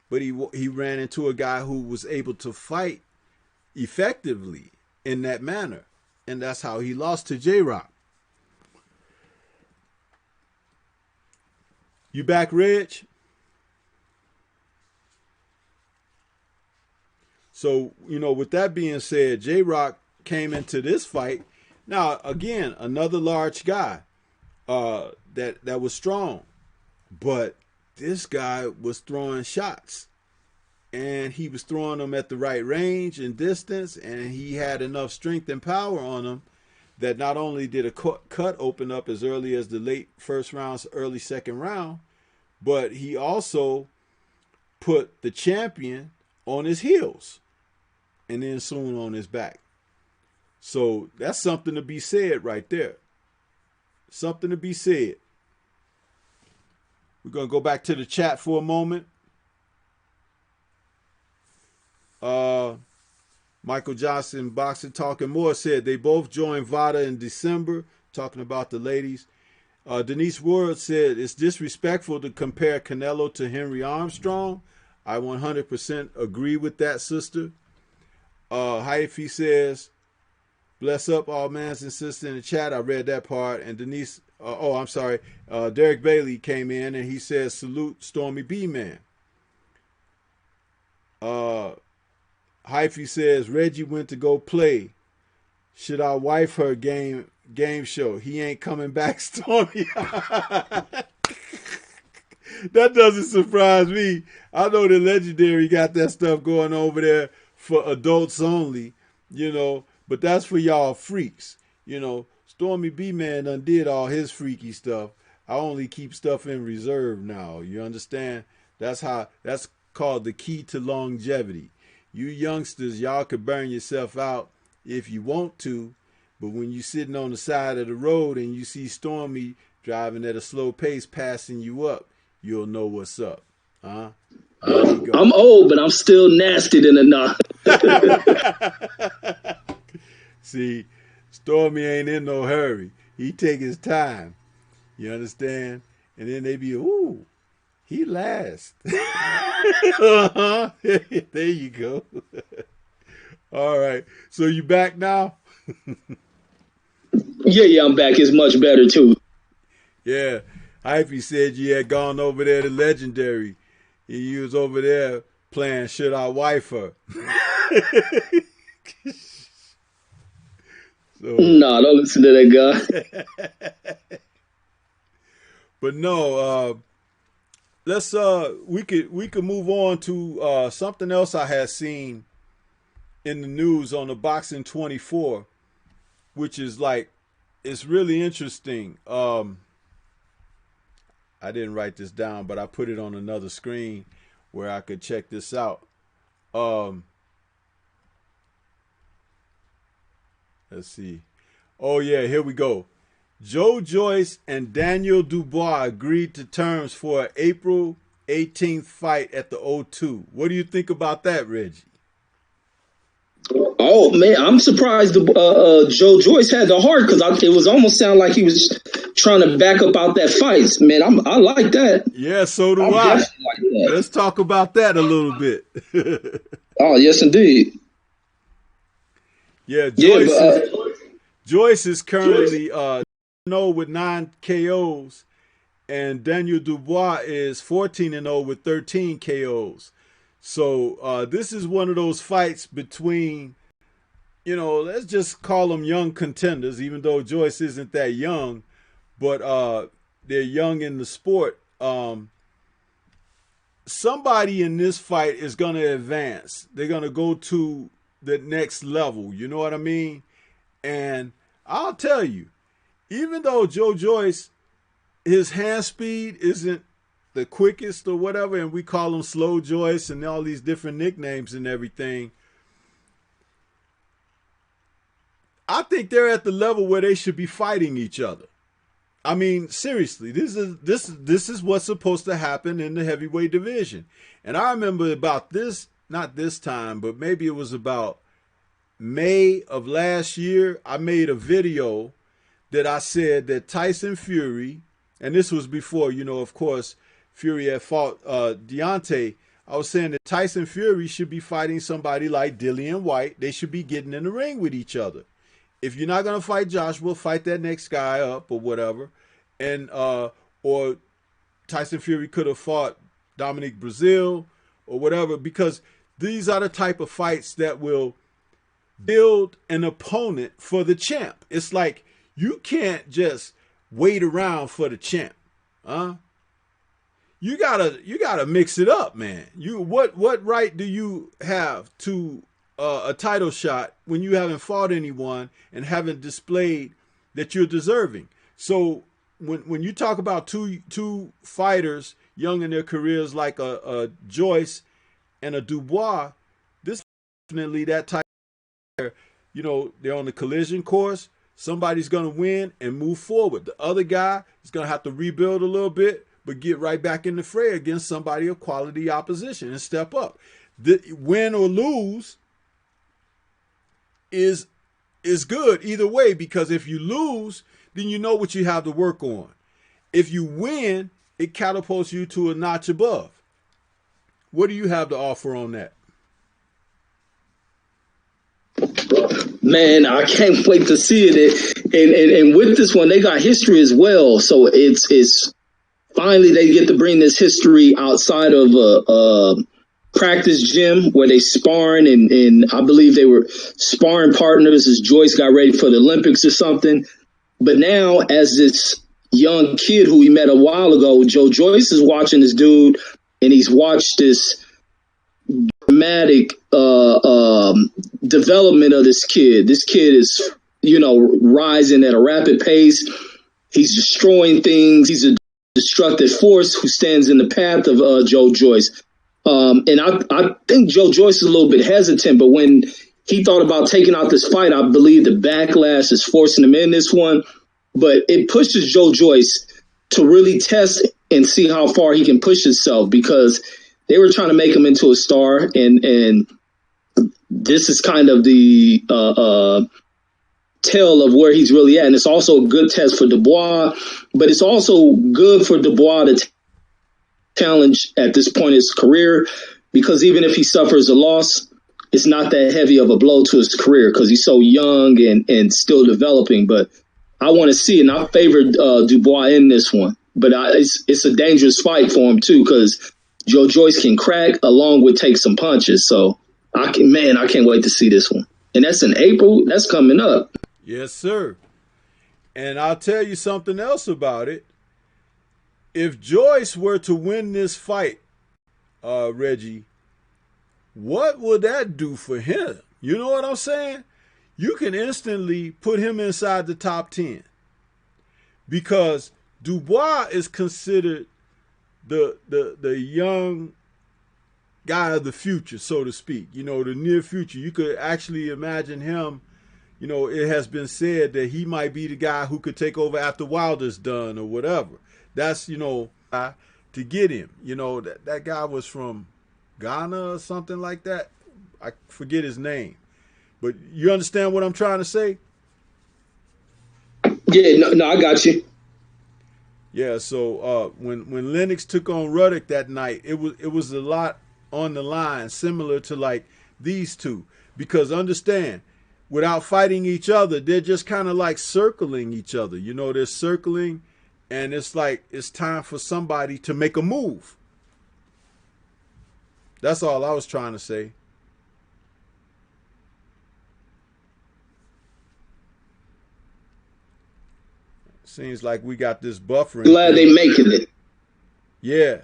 But he ran into a guy who was able to fight effectively in that manner. And that's how he lost to J-Rock. You back, Reg? So, you know, with that being said, J-Rock came into this fight. Now, again, another large guy that was strong. But this guy was throwing shots. And he was throwing them at the right range and distance. And he had enough strength and power on them that not only did a cut open up as early as the late first round, early second round, but he also put the champion on his heels and then soon on his back. So that's something to be said right there. Something to be said. We're going to go back to the chat for a moment. Michael Johnson, Boxing Talking More, said they both joined VADA in December, talking about the ladies. Denise Ward said it's disrespectful to compare Canelo to Henry Armstrong. I 100% agree with that, sister. Hyphy says, bless up all mans and sisters in the chat. I read that part. And Denise, I'm sorry. Derek Bailey came in and he says, salute Stormybman. Hyphy says, Reggie went to go play. Should I wife her game show? He ain't coming back, Stormy. That doesn't surprise me. I know the Legendary got that stuff going over there for adults only, you know, but that's for y'all freaks. You know, Stormy B-Man done did all his freaky stuff. I only keep stuff in reserve now. You understand? That's called the key to longevity. You youngsters, y'all could burn yourself out if you want to, but when you sitting on the side of the road and you see Stormy driving at a slow pace passing you up, you'll know what's up. Huh? I'm old, but I'm still nasty than a knot. See, Stormy ain't in no hurry. He take his time. You understand? And then they be, ooh, he last. Uh-huh. There you go. All right. So you back now? Yeah, I'm back. It's much better too. Yeah. Hyphy said you had gone over there to Legendary. You was over there playing Should I Wife Her? So, no, don't listen to that guy. But no, let's we could move on to something else I had seen in the news on the Boxing 24, which is like, it's really interesting. I didn't write this down, but I put it on another screen where I could check this out. Let's see. Oh yeah, here we go. Joe Joyce and Daniel Dubois agreed to terms for an April 18th fight at the O2. What do you think about that, Reggie? Oh man, I'm surprised Joe Joyce had the heart, because it was almost sound like he was trying to back up out that fight. Man, I like that. Yeah, so do I. Like that. Let's talk about that a little bit. Oh yes, indeed. Yeah, Joyce is currently with 9 KOs, and Daniel Dubois is 14-0 with 13 KOs. So this is one of those fights between, you know, let's just call them young contenders, even though Joyce isn't that young, but they're young in the sport. Somebody in this fight is going to advance. They're going to go to the next level. You know what I mean? And I'll tell you, even though Joe Joyce, his hand speed isn't the quickest or whatever, and we call him Slow Joyce and all these different nicknames and everything, I think they're at the level where they should be fighting each other. I mean, seriously, this is what's supposed to happen in the heavyweight division. And I remember about this, not this time, but maybe it was about May of last year. I made a video that I said that Tyson Fury, and this was before, of course, Fury had fought Deontay. I was saying that Tyson Fury should be fighting somebody like Dillian White. They should be getting in the ring with each other. If you're not going to fight Joshua, fight that next guy up or whatever. And or Tyson Fury could have fought Dominic Brazil or whatever, because these are the type of fights that will build an opponent for the champ. It's like you can't just wait around for the champ. You gotta mix it up, man. What right do you have to a title shot when you haven't fought anyone and haven't displayed that you're deserving? So when you talk about two fighters young in their careers like a Joyce and a Dubois, this is definitely that type where, they're on the collision course. Somebody's going to win and move forward. The other guy is going to have to rebuild a little bit, but get right back in the fray against somebody of quality opposition and step up. Win or lose is good either way, because if you lose, then you know what you have to work on. If you win, it catapults you to a notch above. What do you have to offer on that? Man, I can't wait to see it. And with this one, they got history as well. So it's finally they get to bring this history outside of a practice gym where they sparring, and I believe they were sparring partners as Joyce got ready for the Olympics or something. But now, as this young kid who we met a while ago, Joe Joyce is watching this dude, and he's watched this dramatic development of this kid. This kid is, rising at a rapid pace. He's destroying things. He's a destructive force who stands in the path of Joe Joyce. And I think Joe Joyce is a little bit hesitant, but when he thought about taking out this fight, I believe the backlash is forcing him in this one. But it pushes Joe Joyce to really test and see how far he can push himself, because they were trying to make him into a star, and this is kind of the tell of where he's really at. And it's also a good test for Dubois, but it's also good for Dubois to challenge at this point in his career, because even if he suffers a loss, it's not that heavy of a blow to his career because he's so young and still developing. But I want to see, and I favored Dubois in this one. But it's a dangerous fight for him too, because Joe Joyce can crack along with take some punches. So I can't wait to see this one. And that's in April. That's coming up. Yes, sir. And I'll tell you something else about it. If Joyce were to win this fight, Reggie, what would that do for him? You know what I'm saying? You can instantly put him inside the top 10, because Dubois is considered the young guy of the future, so to speak. The near future. You could actually imagine him. It has been said that he might be the guy who could take over after Wilder's done or whatever. That's, to get him. That guy was from Ghana or something like that. I forget his name. But you understand what I'm trying to say? Yeah, no, I got you. Yeah, so when Lennox took on Ruddock that night, it was a lot on the line, similar to like these two. Because understand, without fighting each other, they're just kind of like circling each other. They're circling, and it's like it's time for somebody to make a move. That's all I was trying to say. Seems like we got this buffering. Glad they making it. Yeah.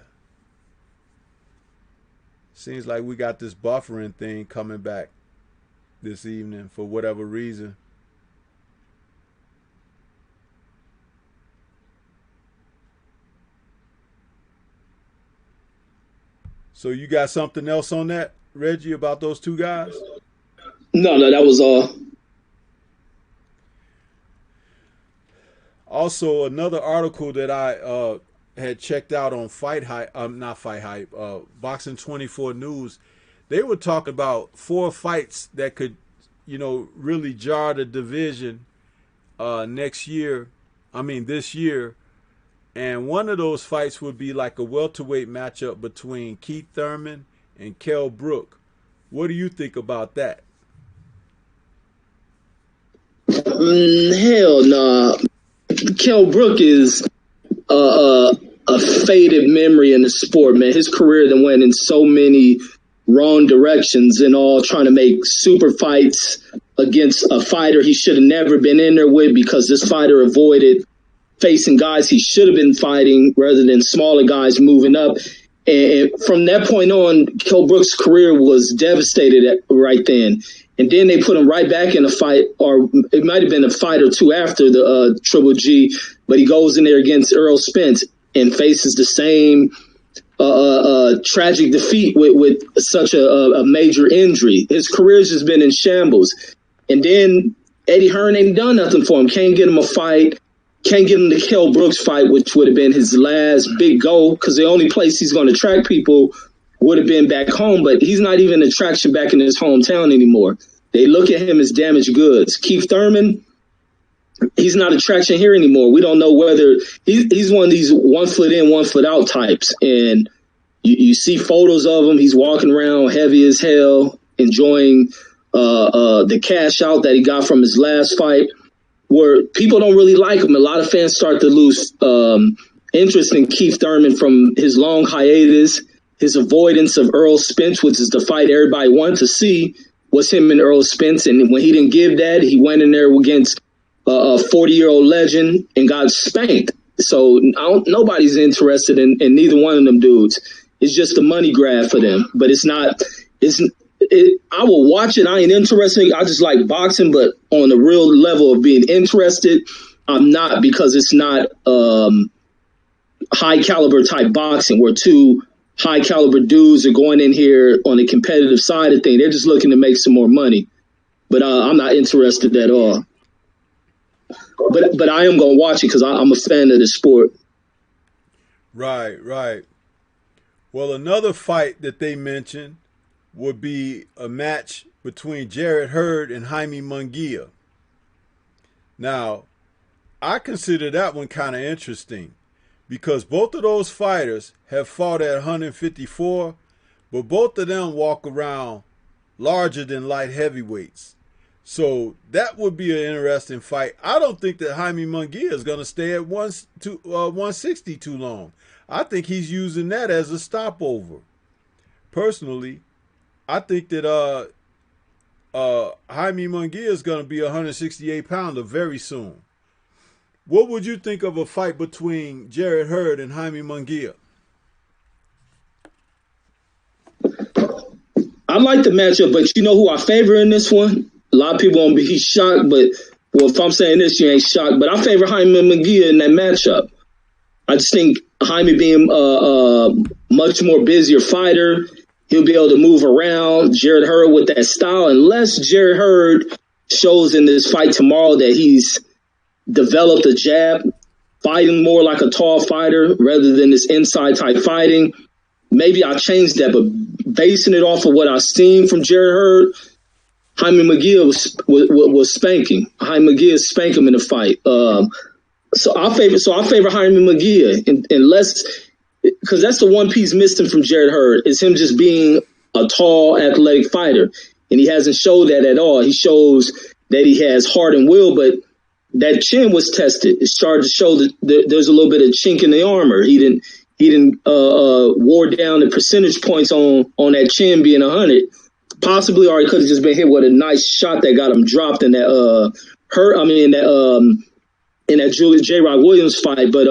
Seems like we got this buffering thing coming back this evening for whatever reason. So you got something else on that, Reggie, about those two guys? No, that was all. Also, another article that I had checked out on Boxing 24 News, they were talking about 4 fights that could, really jar the division next year. I mean, this year. And one of those fights would be like a welterweight matchup between Keith Thurman and Kell Brook. What do you think about that? Hell nah. Kell Brook is a faded memory in the sport, man. His career then went in so many wrong directions and all, trying to make super fights against a fighter he should have never been in there with, because this fighter avoided facing guys he should have been fighting rather than smaller guys moving up. And from that point on, Kell Brook's career was devastated right then. And then they put him right back in a fight, or it might have been a fight or two after the Triple G, but he goes in there against Errol Spence and faces the same tragic defeat with such a major injury. His career's just been in shambles. And then Eddie Hearn ain't done nothing for him. Can't get him a fight. Can't get him the Kell Brooks fight, which would have been his last big goal, because the only place he's going to attract people would have been back home. But he's not even an attraction back in his hometown anymore. They look at him as damaged goods. Keith Thurman, he's not attraction here anymore. We don't know whether he's one of these 1 foot in, 1 foot out types. And you see photos of him. He's walking around heavy as hell, enjoying the cash out that he got from his last fight, where people don't really like him. A lot of fans start to lose interest in Keith Thurman from his long hiatus, his avoidance of Errol Spence, which is the fight everybody wanted to see, was him and Errol Spence. And when he didn't give that, he went in there against a 40-year-old legend and got spanked. So nobody's interested in neither one of them dudes. It's just a money grab for them. But it's not. I will watch it. I ain't interested. I just like boxing, but on the real level of being interested, I'm not, because it's not high caliber type boxing where two high caliber dudes are going in here on the competitive side of things. They're just looking to make some more money. But I'm not interested at all. But I am going to watch it because I'm a fan of the sport. Right. Well, another fight that they mentioned would be a match between Jarrett Hurd and Jaime Munguia. Now, I consider that one kind of interesting because both of those fighters have fought at 154, but both of them walk around larger than light heavyweights. So that would be an interesting fight. I don't think that Jaime Munguia is going to stay at 160 too long. I think he's using that as a stopover. Personally, I think that Jaime Munguia is going to be a 168-pounder very soon. What would you think of a fight between Jarrett Hurd and Jaime Munguia? I like the matchup, but you know who I favor in this one? A lot of people won't be shocked, but if I'm saying this, you ain't shocked. But I favor Jaime Munguia in that matchup. I just think Jaime being a much more busier fighter, he'll be able to move around. Jarrett Hurd with that style, unless Jarrett Hurd shows in this fight tomorrow that he's developed a jab, fighting more like a tall fighter rather than this inside type fighting, maybe I'll change that. But basing it off of what I've seen from Jarrett Hurd, Jaime Munguia was spanking. Jaime Munguia spanked him in the fight. So I favor Jaime Munguia, unless, because that's the one piece missing from Jarrett Hurd, is him just being a tall, athletic fighter, and he hasn't showed that at all. He shows that he has heart and will, but that chin was tested. It started to show that there's a little bit of chink in the armor. He didn't wore down the percentage points on that chin being 100. Possibly, or he could have just been hit with a nice shot that got him dropped in that in that Julius J. Rod Williams fight. But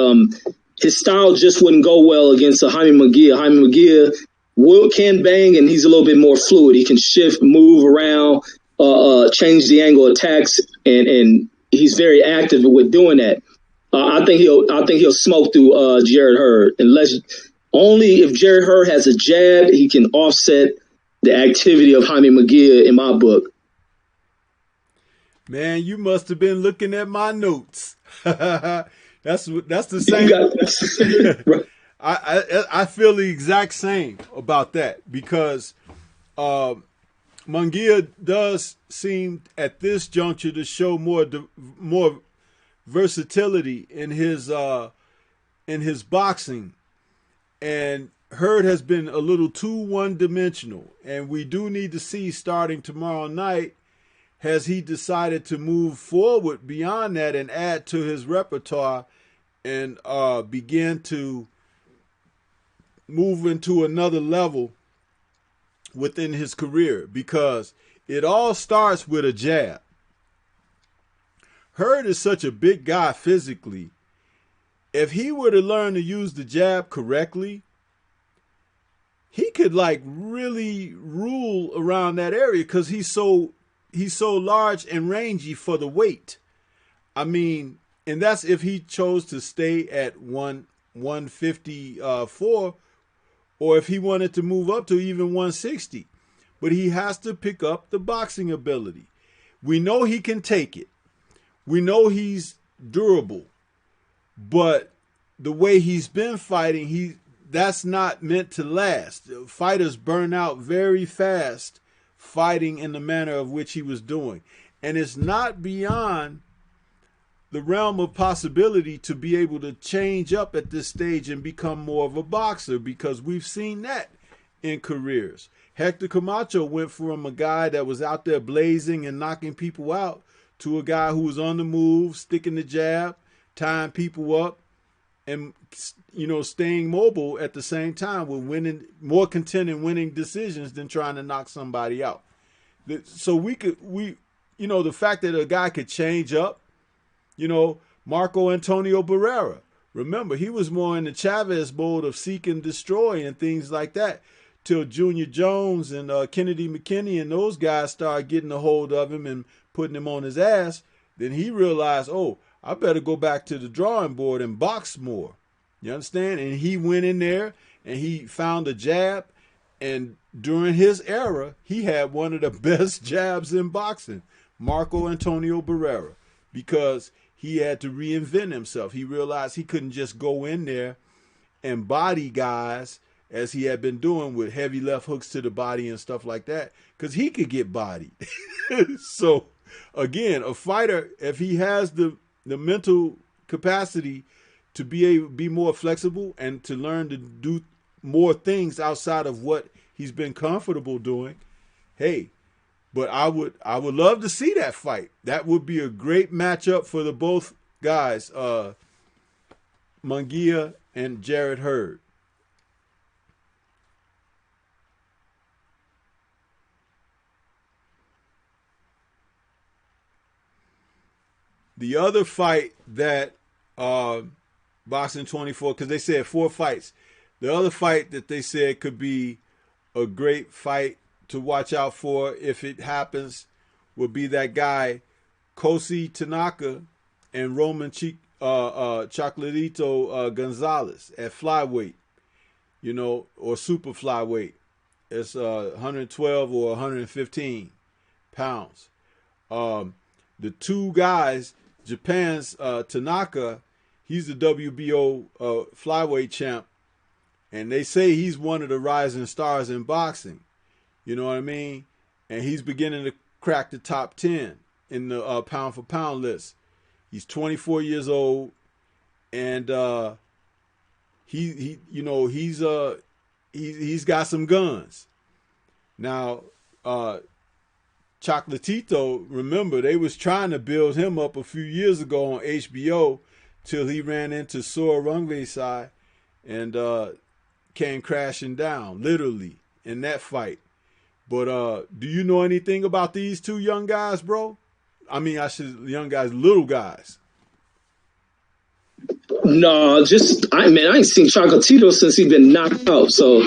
his style just wouldn't go well against a Jaime Munguia. Jaime Munguia can bang, and he's a little bit more fluid. He can shift, move around, change the angle of attacks, and he's very active with doing that. I think he'll smoke through Jarrett Hurd, unless only if Jarrett Hurd has a jab, he can offset the activity of Jaime Munguia in my book. Man, you must have been looking at my notes. That's the You same. got right. I feel the exact same about that because uh, Munguia does seem at this juncture to show more versatility in his boxing, and Hurd has been a little too one dimensional, and we do need to see starting tomorrow night, has he decided to move forward beyond that and add to his repertoire and begin to move into another level within his career, because it all starts with a jab. Hurd is such a big guy physically. If he were to learn to use the jab correctly, he could like really rule around that area because he's so large and rangy for the weight. I mean, and that's if he chose to stay at 154, or if he wanted to move up to even 160. But he has to pick up the boxing ability. We know he can take it. We know he's durable. But the way he's been fighting, that's not meant to last. Fighters burn out very fast fighting in the manner of which he was doing. And it's not beyond the realm of possibility to be able to change up at this stage and become more of a boxer, because we've seen that in careers. Hector Camacho went from a guy that was out there blazing and knocking people out to a guy who was on the move, sticking the jab, tying people up, and staying mobile at the same time, with winning, more content in winning decisions than trying to knock somebody out. So the fact that a guy could change up, Marco Antonio Barrera, remember, he was more in the Chavez mode of seek and destroy and things like that, till Junior Jones and Kennedy McKinney and those guys started getting a hold of him and putting him on his ass. Then he realized, oh, I better go back to the drawing board and box more. You understand? And he went in there and he found a jab. And during his era, he had one of the best jabs in boxing, Marco Antonio Barrera, because he had to reinvent himself. He realized he couldn't just go in there and body guys as he had been doing with heavy left hooks to the body and stuff like that, because he could get bodied. So, again, a fighter, if he has the mental capacity to be more flexible and to learn to do more things outside of what he's been comfortable doing, hey, but I would love to see that fight. That would be a great matchup for the both guys, Munguia and Jarrett Hurd. The other fight that Boxing 24, because they said 4 fights. The other fight that they said could be a great fight to watch out for if it happens would be that guy Kosi Tanaka and Roman Chocolatito Gonzalez at flyweight, or super flyweight. It's 112 or 115 pounds. The two guys, Japan's Tanaka, he's the WBO flyweight champ, and they say he's one of the rising stars in boxing. You know what I mean? And he's beginning to crack the top 10 in the pound for pound list. He's 24 years old, and he's got some guns. Now, Chocolatito, remember, they was trying to build him up a few years ago on HBO till he ran into Sora Rungvisai and came crashing down, literally, in that fight. But do you know anything about these two young guys, bro? I mean, young guys, little guys. No, I ain't seen Chocolatito since he's been knocked out. So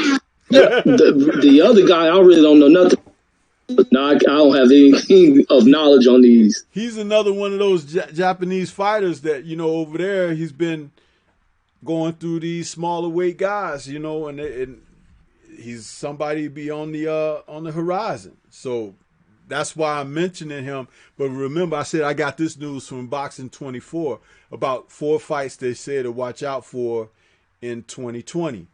the other guy, I really don't know nothing. No, I don't have anything of knowledge on these. He's another one of those Japanese fighters that, over there, he's been going through these smaller weight guys, and he's somebody to be on the horizon. So that's why I'm mentioning him. But remember, I said I got this news from Boxing 24 about 4 fights they said to watch out for in 2020.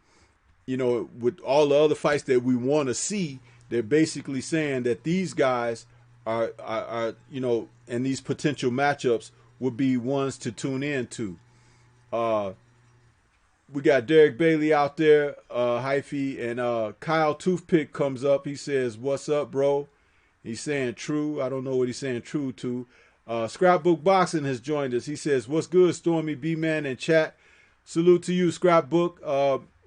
You know, with all the other fights that we want to see, they're basically saying that these guys are you know, and these potential matchups would be ones to tune in to. We got Derek Bailey out there, hyphy, and Kyle Toothpick comes up. He says, "What's up, bro?" He's saying true. I don't know what he's saying true to. Scrapbook Boxing has joined us. He says, "What's good, Stormy B-Man in chat?" Salute to you, Scrapbook.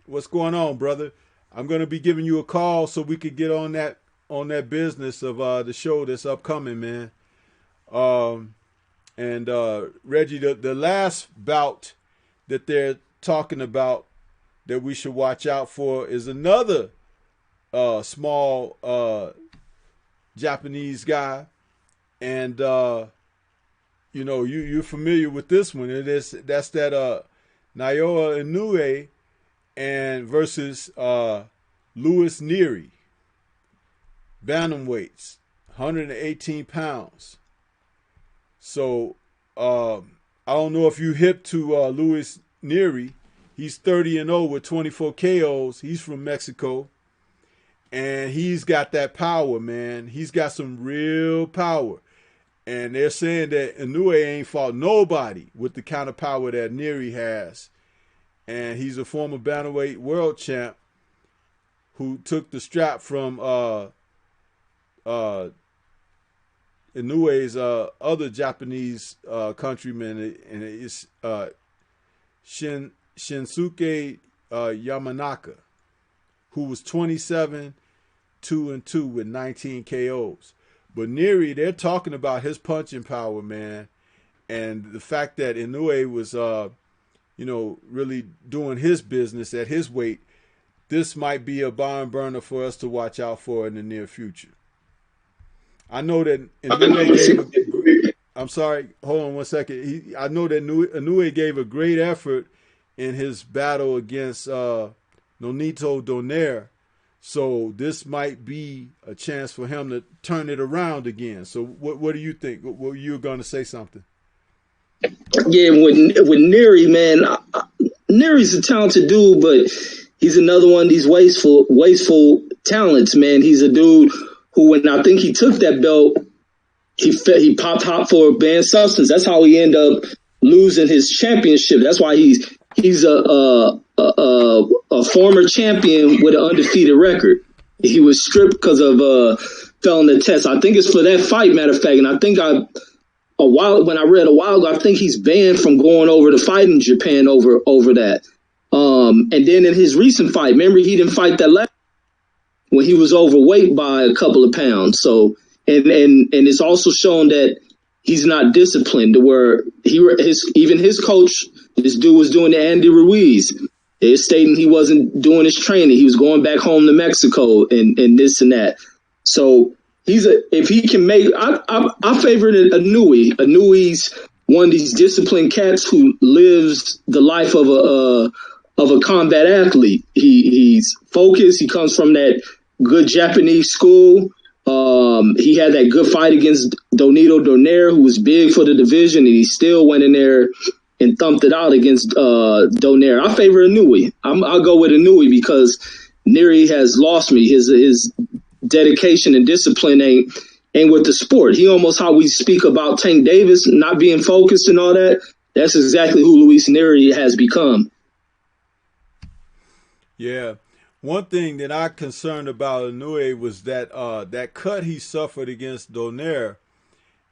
What's going on, brother? I'm gonna be giving you a call so we could get on that business of the show that's upcoming, man. And Reggie, the last bout that they're talking about that we should watch out for is another small Japanese guy, and you know, you're familiar with this one. That's that Naoya Inoue and versus Louis Neary, bantamweights, 118 pounds. So I don't know if you hip to Louis Neary. He's 30-0 with 24 KOs. He's from Mexico. And he's got that power, man. He's got some real power. And they're saying that Inoue ain't fought nobody with the kind of power that Neary has. And he's a former bantamweight world champ who took the strap from Inoue's other Japanese countryman, and it's Shinsuke Yamanaka, who was 27-2-2 with 19 KOs. But Neary, they're talking about his punching power, man, and the fact that Inoue was, you know, really doing his business at his weight. This might be a barn burner for us to watch out for in the near future. I know that Inoue I'm sorry, hold on one second. I know that Inoue gave a great effort in his battle against Nonito Donaire. So this might be a chance for him to turn it around again. So what do you think? Well, you were going to say something. Yeah, with Neary, man, Neary's a talented dude, but he's another one of these wasteful talents, man. He's a dude who, when I think he took that belt, he popped hot for a banned substance. That's how he ended up losing his championship. That's why he's a former champion with an undefeated record. He was stripped because of failing the test. I think it's for that fight, matter of fact. And I think when I read a while ago, I think he's banned from going over to fight in Japan over that. And then in his recent fight, remember he didn't fight that last when he was overweight by a couple of pounds. So and it's also shown that he's not disciplined, to where even his coach, this dude was doing the Andy Ruiz. They're stating he wasn't doing his training. He was going back home to Mexico and this and that. So if he can make, I favor Inoue. Inoue's one of these disciplined cats who lives the life of a combat athlete. He's focused. He comes from that good Japanese school. He had that good fight against Nonito Donaire, who was big for the division, and he still went in there and thumped it out against Donaire. I favor Inoue. I'll go with Inoue because Neary has lost me. His dedication and discipline ain't with the sport. He almost, how we speak about Tank Davis not being focused and all that. That's exactly who Luis Neary has become. Yeah. One thing that I concerned about Inoue was that that cut he suffered against Donaire,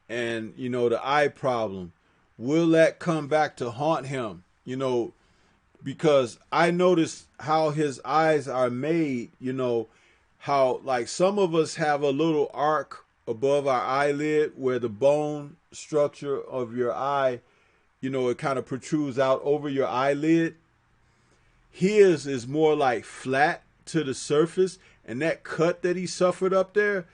and you know, the eye problem. Will that come back to haunt him? You know, because I noticed how his eyes are made. You know, how like some of us have a little arc above our eyelid where the bone structure of your eye, you know, it kind of protrudes out over your eyelid. His is more like flat to the surface, and that cut that he suffered up there,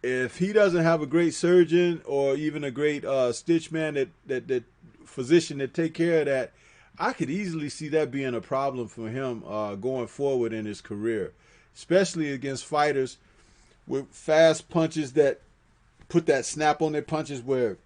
if he doesn't have a great surgeon or even a great stitch man that physician that take care of that, I could easily see that being a problem for him going forward in his career, especially against fighters with fast punches that put that snap on their punches where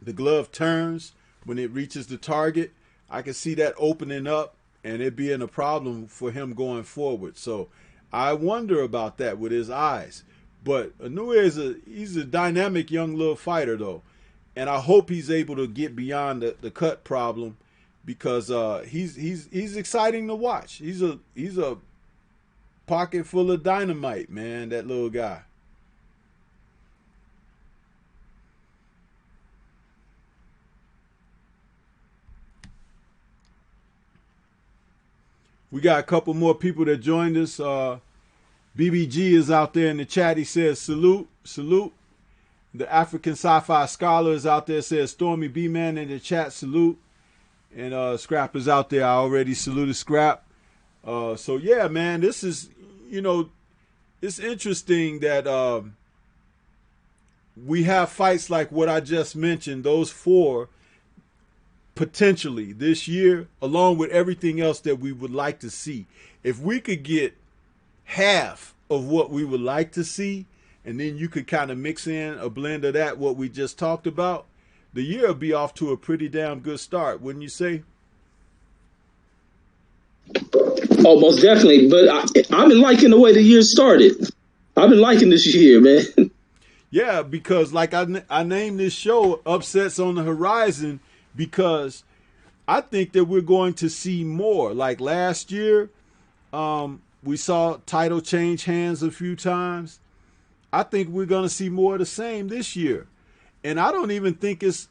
the glove turns when it reaches the target. I can see that opening up and it being a problem for him going forward. So I wonder about that with his eyes. But Inoue he's a dynamic young little fighter though, and I hope he's able to get beyond the cut problem, because he's exciting to watch. He's a pocket full of dynamite, man. That little guy. We got a couple more people that joined us. BBG is out there in the chat. He says, salute, salute. The African Sci-Fi Scholar is out there, says, Stormy B-Man in the chat, salute. And Scrap is out there. I already saluted Scrap. So, yeah, man, this is, it's interesting that we have fights like what I just mentioned, those 4, potentially this year, along with everything else that we would like to see. If we could get half of what we would like to see, and then you could kind of mix in a blend of that, what we just talked about, the year will be off to a pretty damn good start, wouldn't you say? Oh, most definitely. But I've been liking the way the year started. I've been liking this year, man. Yeah, because like I named this show Upsets on the Horizon, because I think that we're going to see more. Like last year, we saw title change hands a few times. I think we're going to see more of the same this year. And I don't even think it's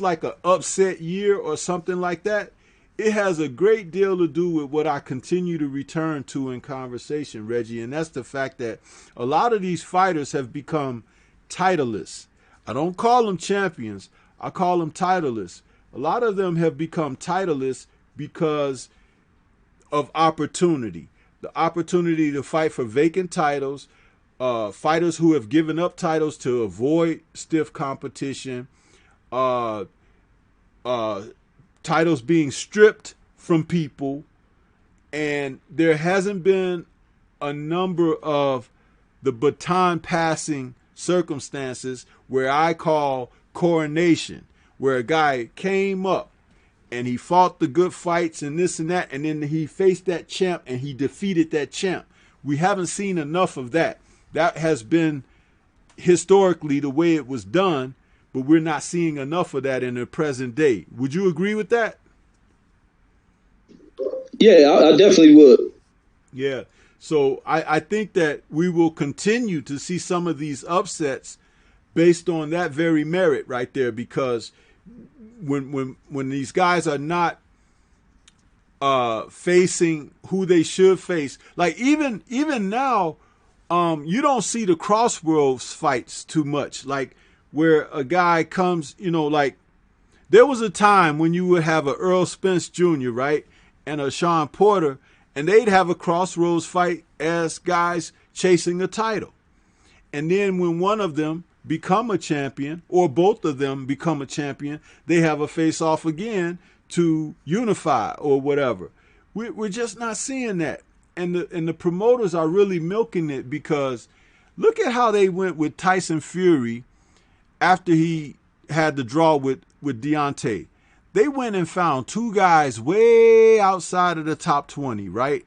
like an upset year or something like that. It has a great deal to do with what I continue to return to in conversation, Reggie, and that's the fact that a lot of these fighters have become titleists. I don't call them champions. I call them titleists. A lot of them have become titleists because of opportunity. The opportunity to fight for vacant titles, fighters who have given up titles to avoid stiff competition, titles being stripped from people, and there hasn't been a number of the baton passing circumstances where I call coronation, where a guy came up and he fought the good fights and this and that, and then he faced that champ and he defeated that champ. We haven't seen enough of that. That has been historically the way it was done, but we're not seeing enough of that in the present day. Would you agree with that? Yeah, I definitely would. Yeah. So I think that we will continue to see some of these upsets based on that very merit right there, because when these guys are not facing who they should face, like even now, you don't see the crossroads fights too much, like where a guy comes, like there was a time when you would have a Earl Spence Jr., right, and a Sean Porter, and they'd have a crossroads fight as guys chasing a title. And then when one of them become a champion, or both of them become a champion, they have a face-off again to unify or whatever. We're just not seeing that. And the promoters are really milking it, because look at how they went with Tyson Fury after he had the draw with Deontay. They went and found 2 guys way outside of the top 20, right?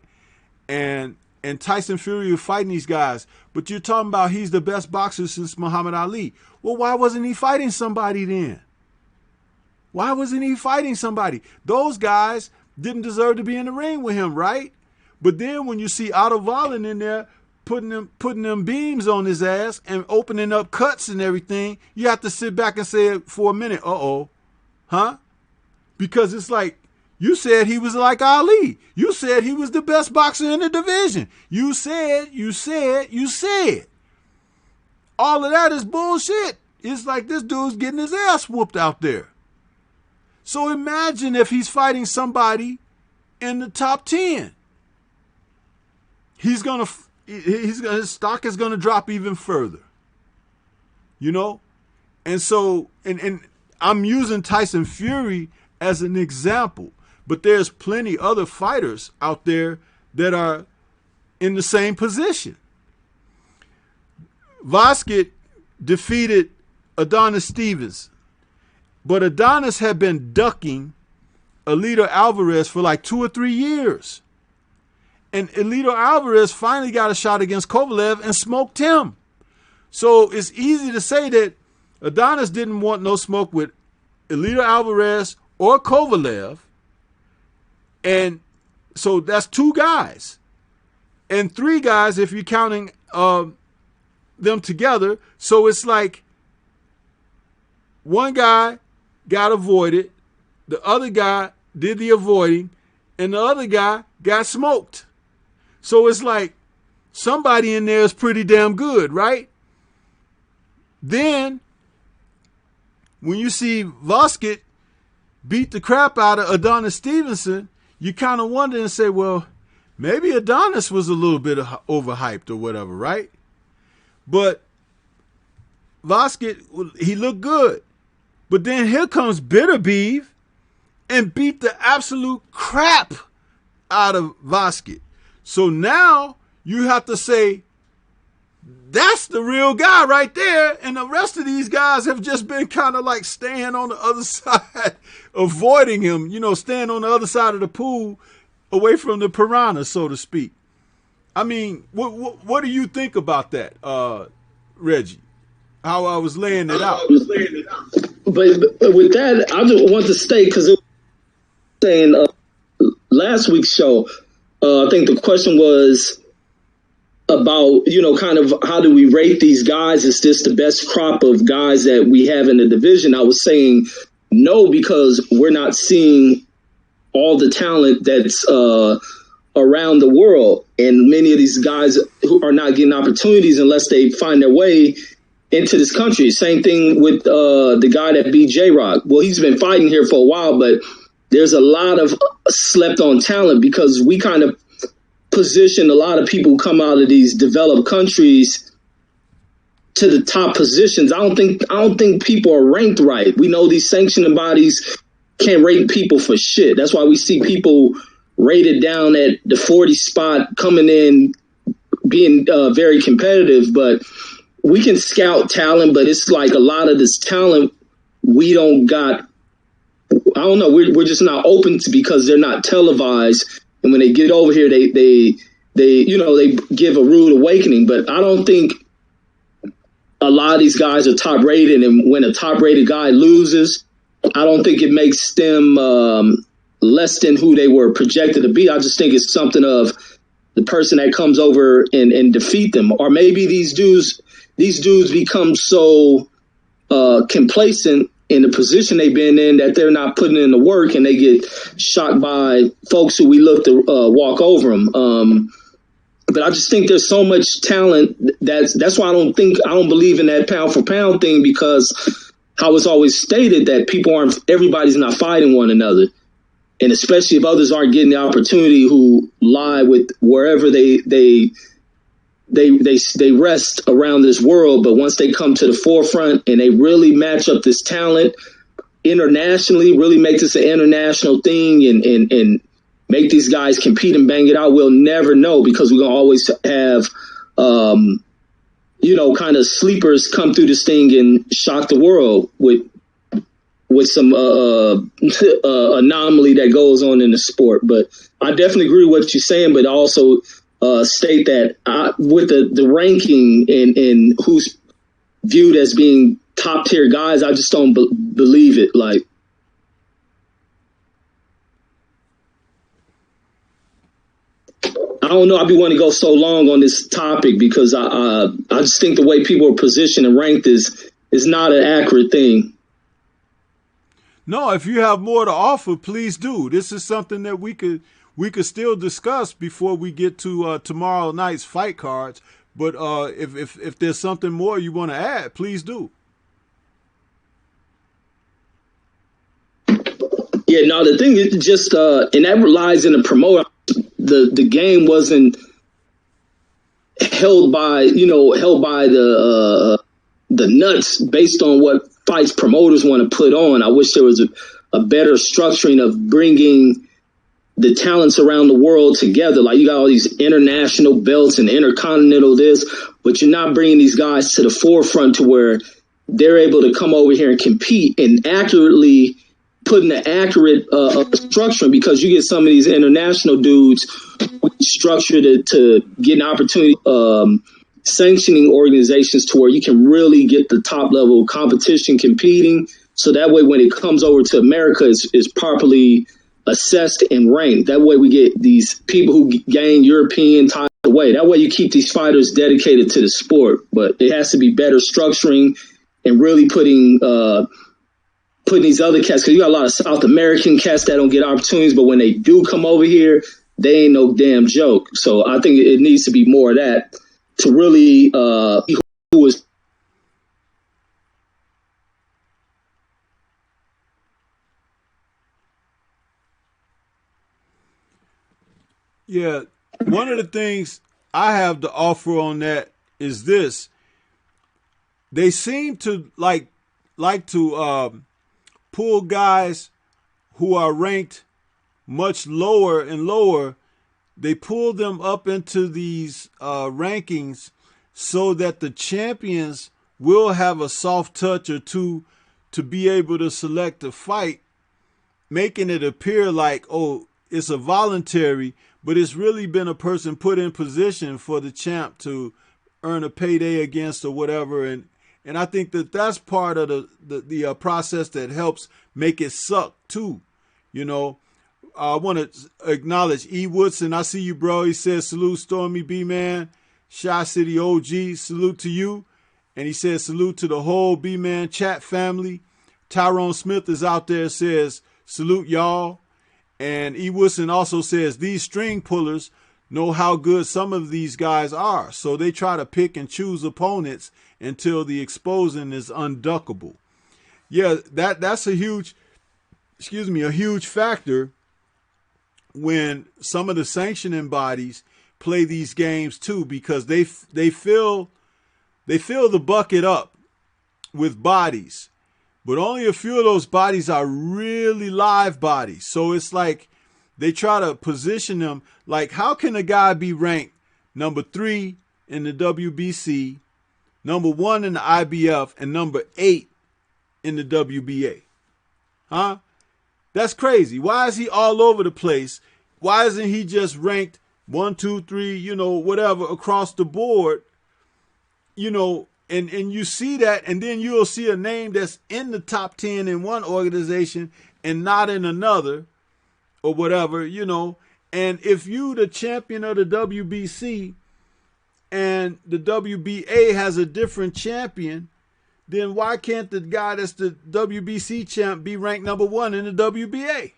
And Tyson Fury was fighting these guys, but you're talking about he's the best boxer since Muhammad Ali. Well, why wasn't he fighting somebody then? Why wasn't he fighting somebody? Those guys didn't deserve to be in the ring with him, right? But then when you see Otto Wallen in there putting them beams on his ass and opening up cuts and everything, you have to sit back and say for a minute, huh? Because it's like, you said he was like Ali. You said he was the best boxer in the division. You said. All of that is bullshit. It's like this dude's getting his ass whooped out there. So imagine if he's fighting somebody in the top 10. His stock is gonna drop even further. And so and I'm using Tyson Fury as an example, but there's plenty other fighters out there that are in the same position. Vasquez defeated Adonis Stevens. But Adonis had been ducking Elito Alvarez for like 2 or 3 years. And Elito Alvarez finally got a shot against Kovalev and smoked him. So it's easy to say that Adonis didn't want no smoke with Elito Alvarez or Kovalev. And so that's 2 guys. And 3 guys if you're counting them together. So it's like one guy got avoided, the other guy did the avoiding, and the other guy got smoked. So it's like somebody in there is pretty damn good, right? Then when you see Vosket beat the crap out of Adonis Stevenson, you kind of wonder and say, well, maybe Adonis was a little bit overhyped or whatever, right? But Vosket, he looked good. But then here comes Bitterbeef and beat the absolute crap out of Vosket. So now you have to say, that's the real guy right there. And the rest of these guys have just been kind of like staying on the other side, avoiding him, staying on the other side of the pool, away from the piranha, so to speak. I mean, what do you think about that, Reggie? How I was laying it out. But with that, I just want to state, because it was saying last week's show, I think the question was about, kind of how do we rate these guys? Is this the best crop of guys that we have in the division? I was saying no, because we're not seeing all the talent that's around the world. And many of these guys who are not getting opportunities unless they find their way into this country. Same thing with the guy that beat J-Rock. Well, he's been fighting here for a while, but there's a lot of slept on talent because we kind of position a lot of people who come out of these developed countries to the top positions. I don't think people are ranked right. We know these sanctioning bodies can't rate people for shit. That's why we see people rated down at the 40 spot, coming in, being very competitive. But we can scout talent, but it's like a lot of this talent we don't got. I don't know. We're just not open to, because they're not televised. And when they get over here, they give a rude awakening. But I don't think a lot of these guys are top rated. And when a top rated guy loses, I don't think it makes them less than who they were projected to be. I just think it's something of the person that comes over and defeat them. Or maybe these dudes become so complacent in the position they've been in that they're not putting in the work, and they get shocked by folks who we look to walk over them. But I just think there's so much talent. That's why I don't believe in that pound for pound thing, because how it's always stated that everybody's not fighting one another. And especially if others aren't getting the opportunity who lie with wherever they rest around this world. But once they come to the forefront and they really match up this talent internationally, really make this an international thing and make these guys compete and bang it out, we'll never know, because we're going to always have, kind of sleepers come through this thing and shock the world with some anomaly that goes on in the sport. But I definitely agree with what you're saying, but also state that with the ranking and who's viewed as being top tier guys, I just don't believe it. Like, I don't know. I'd be wanting to go so long on this topic because I just think the way people are positioned and ranked is not an accurate thing. No, if you have more to offer, please do. This is something that we could still discuss before we get to tomorrow night's fight cards. But if there's something more you want to add, please do. Yeah, no, the thing is just, and that relies in the promoter. The game wasn't held by the nuts based on what fights promoters want to put on. I wish there was a better structuring of bringing the talents around the world together. Like you got all these international belts and intercontinental this, but you're not bringing these guys to the forefront to where they're able to come over here and compete and accurately putting the accurate structure, because you get some of these international dudes structured to get an opportunity, sanctioning organizations to where you can really get the top level competition competing. So that way, when it comes over to America, is properly assessed and ranked. That way we get these people who gain European titles away. That way you keep these fighters dedicated to the sport. But it has to be better structuring and really putting these other cats, because you got a lot of South American cats that don't get opportunities, but when they do come over here, they ain't no damn joke. So I think it needs to be more of that to really who is. Yeah, one of the things I have to offer on that is this: they seem to like to pull guys who are ranked much lower and lower. They pull them up into these rankings so that the champions will have a soft touch or two to be able to select a fight, making it appear like, oh, it's a voluntary, but it's really been a person put in position for the champ to earn a payday against or whatever. And I think that that's part of the process that helps make it suck too. You know, I want to acknowledge E. Woodson. I see you, bro. He says, salute Stormy B, man. Shy City OG, salute to you. And he says, salute to the whole B-Man chat family. Tyrone Smith is out there, says, salute y'all. And E. Woodson also says, these string pullers know how good some of these guys are. So they try to pick and choose opponents until the exposing is unduckable. Yeah, that's a huge factor when some of the sanctioning bodies play these games too, because they fill the bucket up with bodies, but only a few of those bodies are really live bodies. So it's like they try to position them like, how can a guy be ranked number 3 in the WBC, number 1 in the IBF, and number 8 in the WBA? Huh? That's crazy. Why is he all over the place? Why isn't he just ranked 1, 2, 3, whatever across the board? And you see that, and then you'll see a name that's in the top 10 in one organization and not in another or whatever, And if you the champion of the WBC and the WBA has a different champion, then why can't the guy that's the WBC champ be ranked number 1 in the WBA?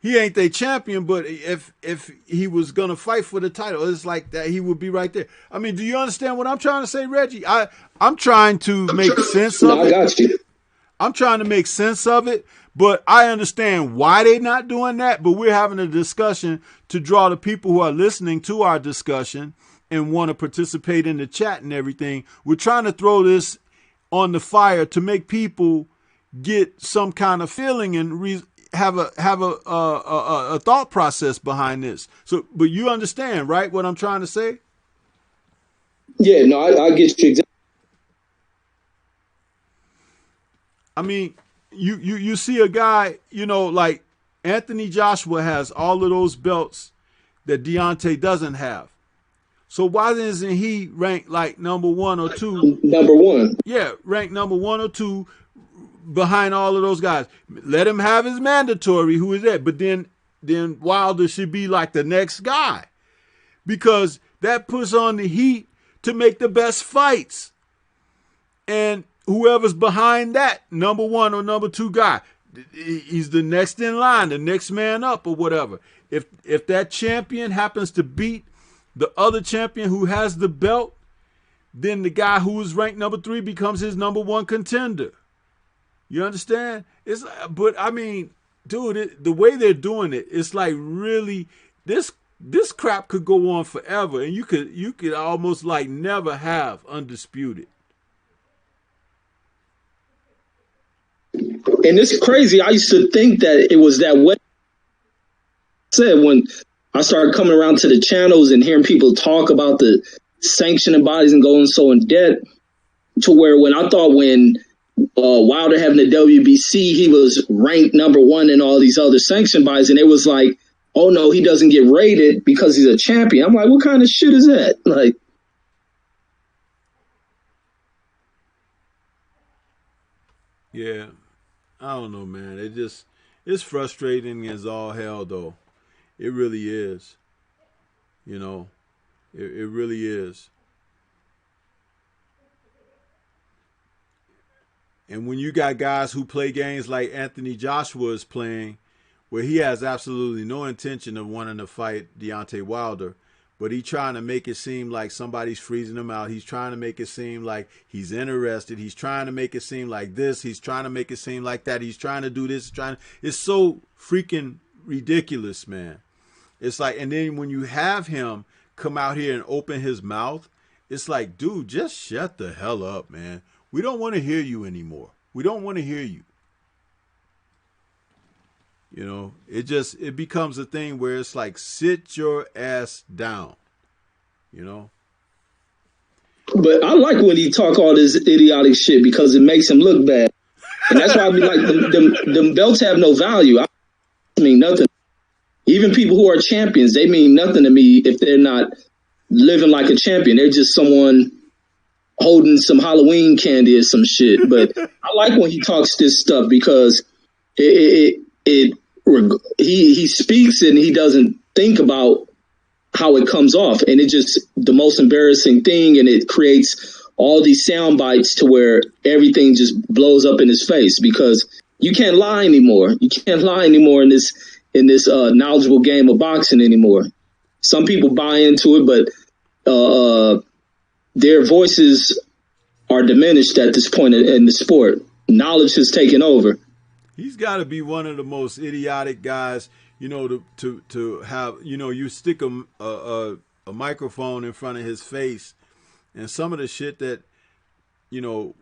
He ain't their champion, but if he was going to fight for the title, it's like that he would be right there. I mean, do you understand what I'm trying to say, Reggie? I'm trying to make sense of it. I got you. I'm trying to make sense of it, but I understand why they're not doing that. But we're having a discussion to draw the people who are listening to our discussion and want to participate in the chat and everything. We're trying to throw this on the fire to make people get some kind of feeling and have a thought process behind this. So, but you understand, right, what I'm trying to say? Yeah, no, I get you exactly. I mean, you see a guy, like Anthony Joshua has all of those belts that Deontay doesn't have. So why isn't he ranked like number 1 or 2? Number 1. Yeah, ranked number 1 or 2 behind all of those guys. Let him have his mandatory, who is that? But then Wilder should be like the next guy, because that puts on the heat to make the best fights. And whoever's behind that number 1 or number 2 guy, he's the next in line, the next man up or whatever. If that champion happens to beat the other champion who has the belt, then the guy who is ranked number 3 becomes his number 1 contender. You understand? But I mean, dude, the way they're doing it, it's like really this crap could go on forever, and you could almost like never have undisputed. And it's crazy. I used to think that it was that way. said, when I started coming around to the channels and hearing people talk about the sanctioning bodies and going so in debt, to where when I thought when Wilder having the WBC, he was ranked number one in all these other sanction bodies, and it was like, oh no, he doesn't get rated because he's a champion. I'm like, what kind of shit is that? Like, yeah, I don't know, man. It's frustrating as all hell, though. It really is. You know, it really is. And when you got guys who play games like Anthony Joshua is playing, where he has absolutely no intention of wanting to fight Deontay Wilder, but he's trying to make it seem like somebody's freezing him out. He's trying to make it seem like he's interested. He's trying to make it seem like this. He's trying to make it seem like that. He's trying to do this. It's so freaking ridiculous, man. It's like, and then when you have him come out here and open his mouth, it's like, dude, just shut the hell up, man. We don't want to hear you anymore. We don't want to hear you. You know, it becomes a thing where it's like, sit your ass down, you know? But I like when he talk all this idiotic shit because it makes him look bad. And that's why I be like, the belts have no value. I mean nothing. Even people who are champions, they mean nothing to me if they're not living like a champion. They're just someone holding some Halloween candy or some shit. But I like when he talks this stuff because he speaks and he doesn't think about how it comes off, and it just the most embarrassing thing, and it creates all these sound bites to where everything just blows up in his face because you can't lie anymore. You can't lie anymore in this knowledgeable game of boxing anymore. Some people buy into it, but their voices are diminished at this point in the sport. Knowledge has taken over. He's got to be one of the most idiotic guys, you know, to have, you know, you stick a microphone in front of his face, and some of the shit that, you know,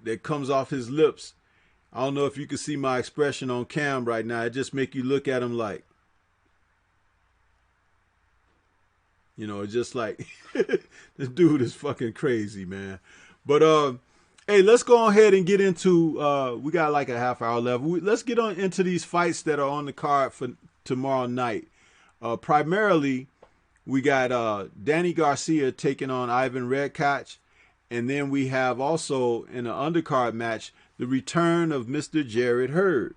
that comes off his lips. I don't know if you can see my expression on cam right now. It just make you look at him like, you know, it's just like, this dude is fucking crazy, man. But, hey, let's go ahead and get into, we got like a half hour left. Let's get on into these fights that are on the card for tomorrow night. Primarily, we got Danny Garcia taking on Ivan Redkach. And then we have also in an undercard match, the return of Mr. Jared Hurd.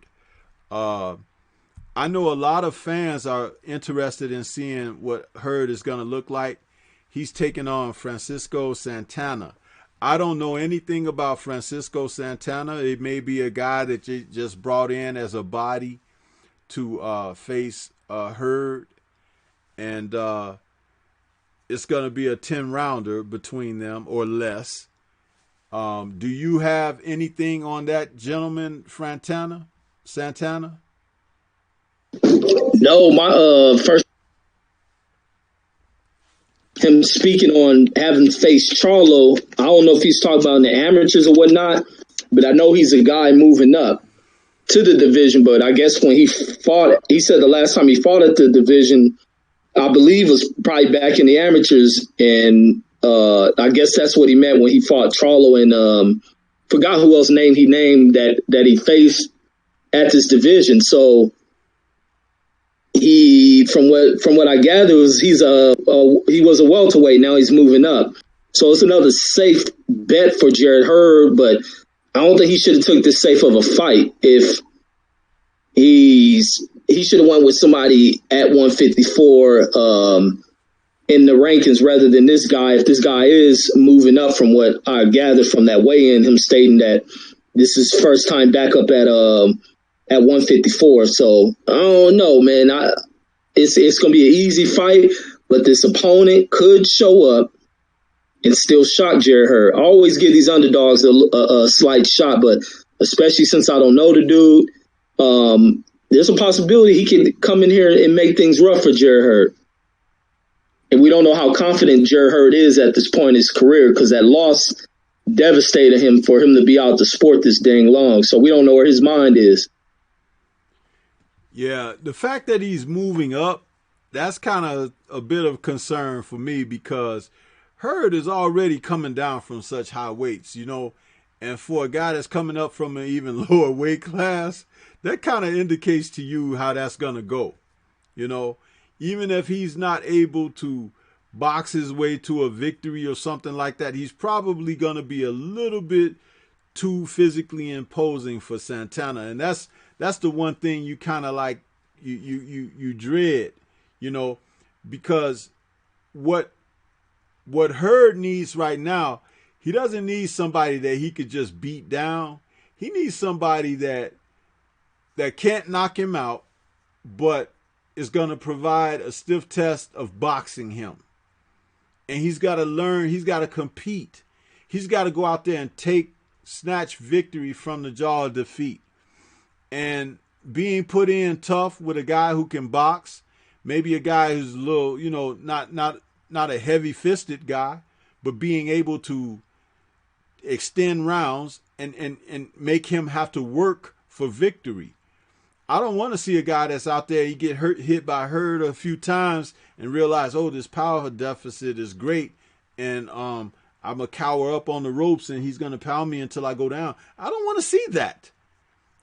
I know a lot of fans are interested in seeing what Hurd is going to look like. He's taking on Francisco Santana. I don't know anything about Francisco Santana. It may be a guy that you just brought in as a body to face Hurd. And it's going to be a 10-rounder between them or less. Do you have anything on that gentleman, Santana? No, my first him speaking on having faced Charlo. I don't know if he's talking about in the amateurs or whatnot, but I know he's a guy moving up to the division. But I guess when he fought, he said the last time he fought at the division, I believe was probably back in the amateurs, and I guess that's what he meant when he fought Charlo and forgot who else he named that he faced at this division. So he, from what I gather, was he was a welterweight. Now he's moving up, so it's another safe bet for Jared Hurd. But I don't think he should have took this safe of a fight. If he should have went with somebody at 154 in the rankings rather than this guy. If this guy is moving up, from what I gathered from that weigh-in, him stating that this is first time back up at 154. So I don't know, man. It's going to be an easy fight, but this opponent could show up and still shock Jared Hurd. I always give these underdogs a slight shot, but especially since I don't know the dude, there's a possibility he can come in here and make things rough for Jared Hurd. And we don't know how confident Jared Hurd is at this point in his career, because that loss devastated him for him to be out the sport this dang long. So we don't know where his mind is. Yeah, the fact that he's moving up, that's kind of a bit of concern for me because Hurd is already coming down from such high weights, you know, and for a guy that's coming up from an even lower weight class, that kind of indicates to you how that's going to go, you know, even if he's not able to box his way to a victory or something like that, he's probably going to be a little bit too physically imposing for Santana, and that's the one thing you kind of like you dread, you know, because what Hurd needs right now, he doesn't need somebody that he could just beat down. He needs somebody that can't knock him out, but is going to provide a stiff test of boxing him. And he's got to learn, he's got to compete. He's got to go out there and snatch victory from the jaw of defeat. And being put in tough with a guy who can box, maybe a guy who's a little, you know, not a heavy-fisted guy, but being able to extend rounds and make him have to work for victory. I don't want to see a guy that's out there, he get hit by Hurd a few times and realize, oh, this power deficit is great, and I'm going to cower up on the ropes and he's going to pound me until I go down. I don't want to see that.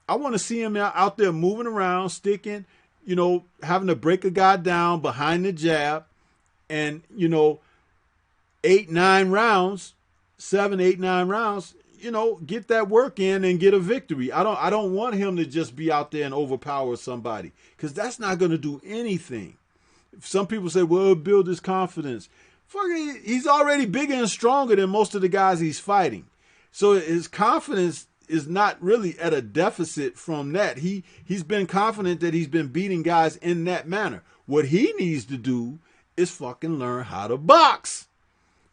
I want to see him out there moving around, sticking, you know, having to break a guy down behind the jab and, you know, 7, 8, 9 rounds, you know, get that work in and get a victory. I don't want him to just be out there and overpower somebody because that's not going to do anything. Some people say, well, build his confidence. Fucking, he's already bigger and stronger than most of the guys he's fighting. So his confidence is not really at a deficit from that. He's been confident that he's been beating guys in that manner. What he needs to do is fucking learn how to box.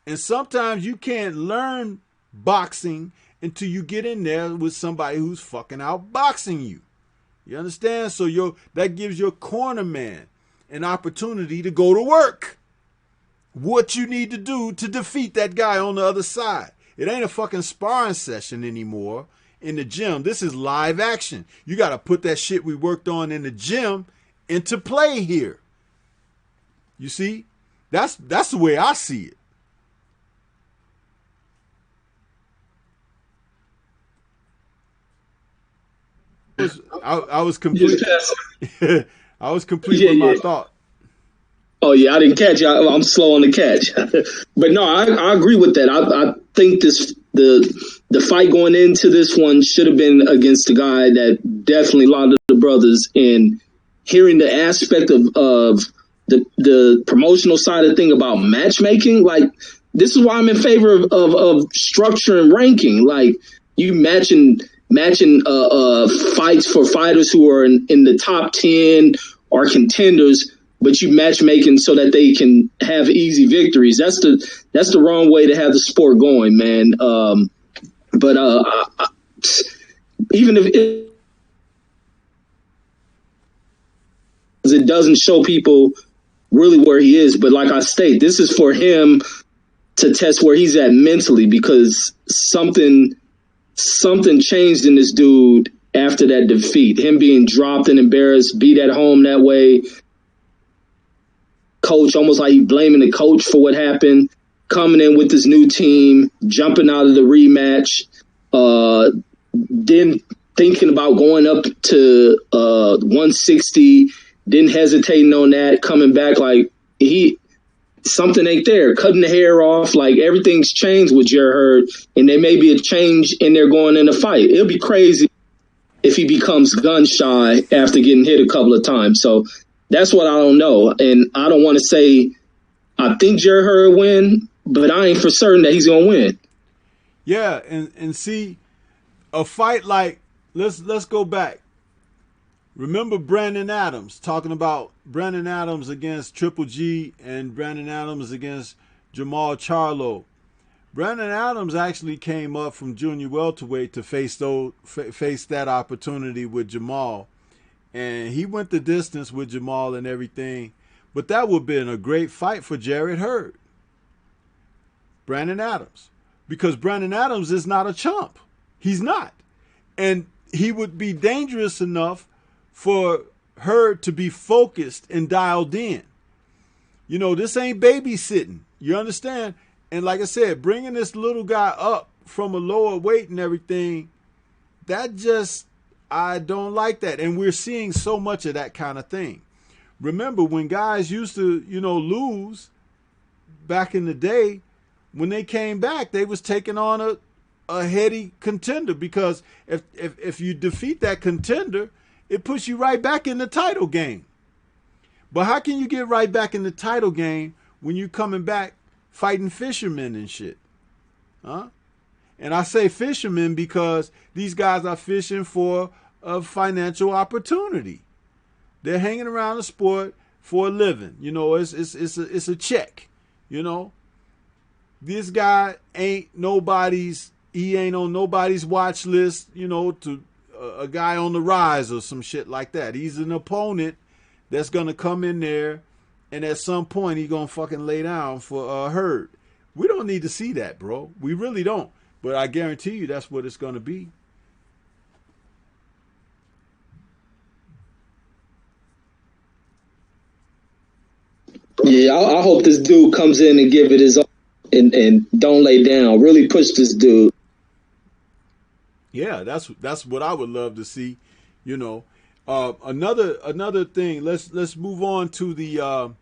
And sometimes you can't learn boxing until you get in there with somebody who's fucking outboxing you. You understand? So that gives your corner man an opportunity to go to work. What you need to do to defeat that guy on the other side. It ain't a fucking sparring session anymore in the gym. This is live action. You got to put that shit we worked on in the gym into play here. You see? That's the way I see it. I was complete. I was complete with my thought. Oh yeah, I didn't catch you. I'm slow on the catch. But no, I agree with that. I think the fight going into this one should have been against a guy that definitely a lot of the brothers, in hearing the aspect of the promotional side of the thing about matchmaking. Like, this is why I'm in favor of structure and ranking. Like, you matching fights for fighters who are in the top 10 or contenders, but you matchmaking so that they can have easy victories. That's the wrong way to have the sport going, man. But even if it doesn't show people really where he is, but like I state, this is for him to test where he's at mentally, because something changed in this dude after that defeat. Him being dropped and embarrassed, beat at home that way. Coach, almost like he blaming the coach for what happened, coming in with this new team, jumping out of the rematch, then thinking about going up to 160, didn't hesitating on that, coming back like something ain't there, cutting the hair off, like everything's changed with Jared Hurd, and there may be a change in there going in the fight. It'll be crazy if he becomes gun shy after getting hit a couple of times. So that's what I don't know. And I don't want to say I think Jared Hurd win, but I ain't for certain that he's going to win. Yeah, and see, a fight like, let's go back. Remember Brandon Adams, talking about Brandon Adams against Triple G and Brandon Adams against Jamal Charlo. Brandon Adams actually came up from junior welterweight to face that opportunity with Jamal. And he went the distance with Jamal and everything. But that would have been a great fight for Jared Hurd. Brandon Adams. Because Brandon Adams is not a chump. He's not. And he would be dangerous enough for Hurd to be focused and dialed in. You know, this ain't babysitting. You understand? And like I said, bringing this little guy up from a lower weight and everything, that just, I don't like that. And we're seeing so much of that kind of thing. Remember, when guys used to, you know, lose back in the day, when they came back, they was taking on a heady contender, because if you defeat that contender, it puts you right back in the title game. But how can you get right back in the title game when you coming back fighting fishermen and shit? Huh? And I say fishermen because these guys are fishing for a financial opportunity. They're hanging around the sport for a living. You know, it's a check. You know, this guy ain't nobody's. He ain't on nobody's watch list. You know, to a guy on the rise or some shit like that. He's an opponent that's gonna come in there, and at some point he gonna fucking lay down for Hurd. We don't need to see that, bro. We really don't. But I guarantee you that's what it's gonna be. Yeah, I hope this dude comes in and give it his all and don't lay down. Really push this dude. Yeah, that's what I would love to see. You know, another thing. Let's move on to the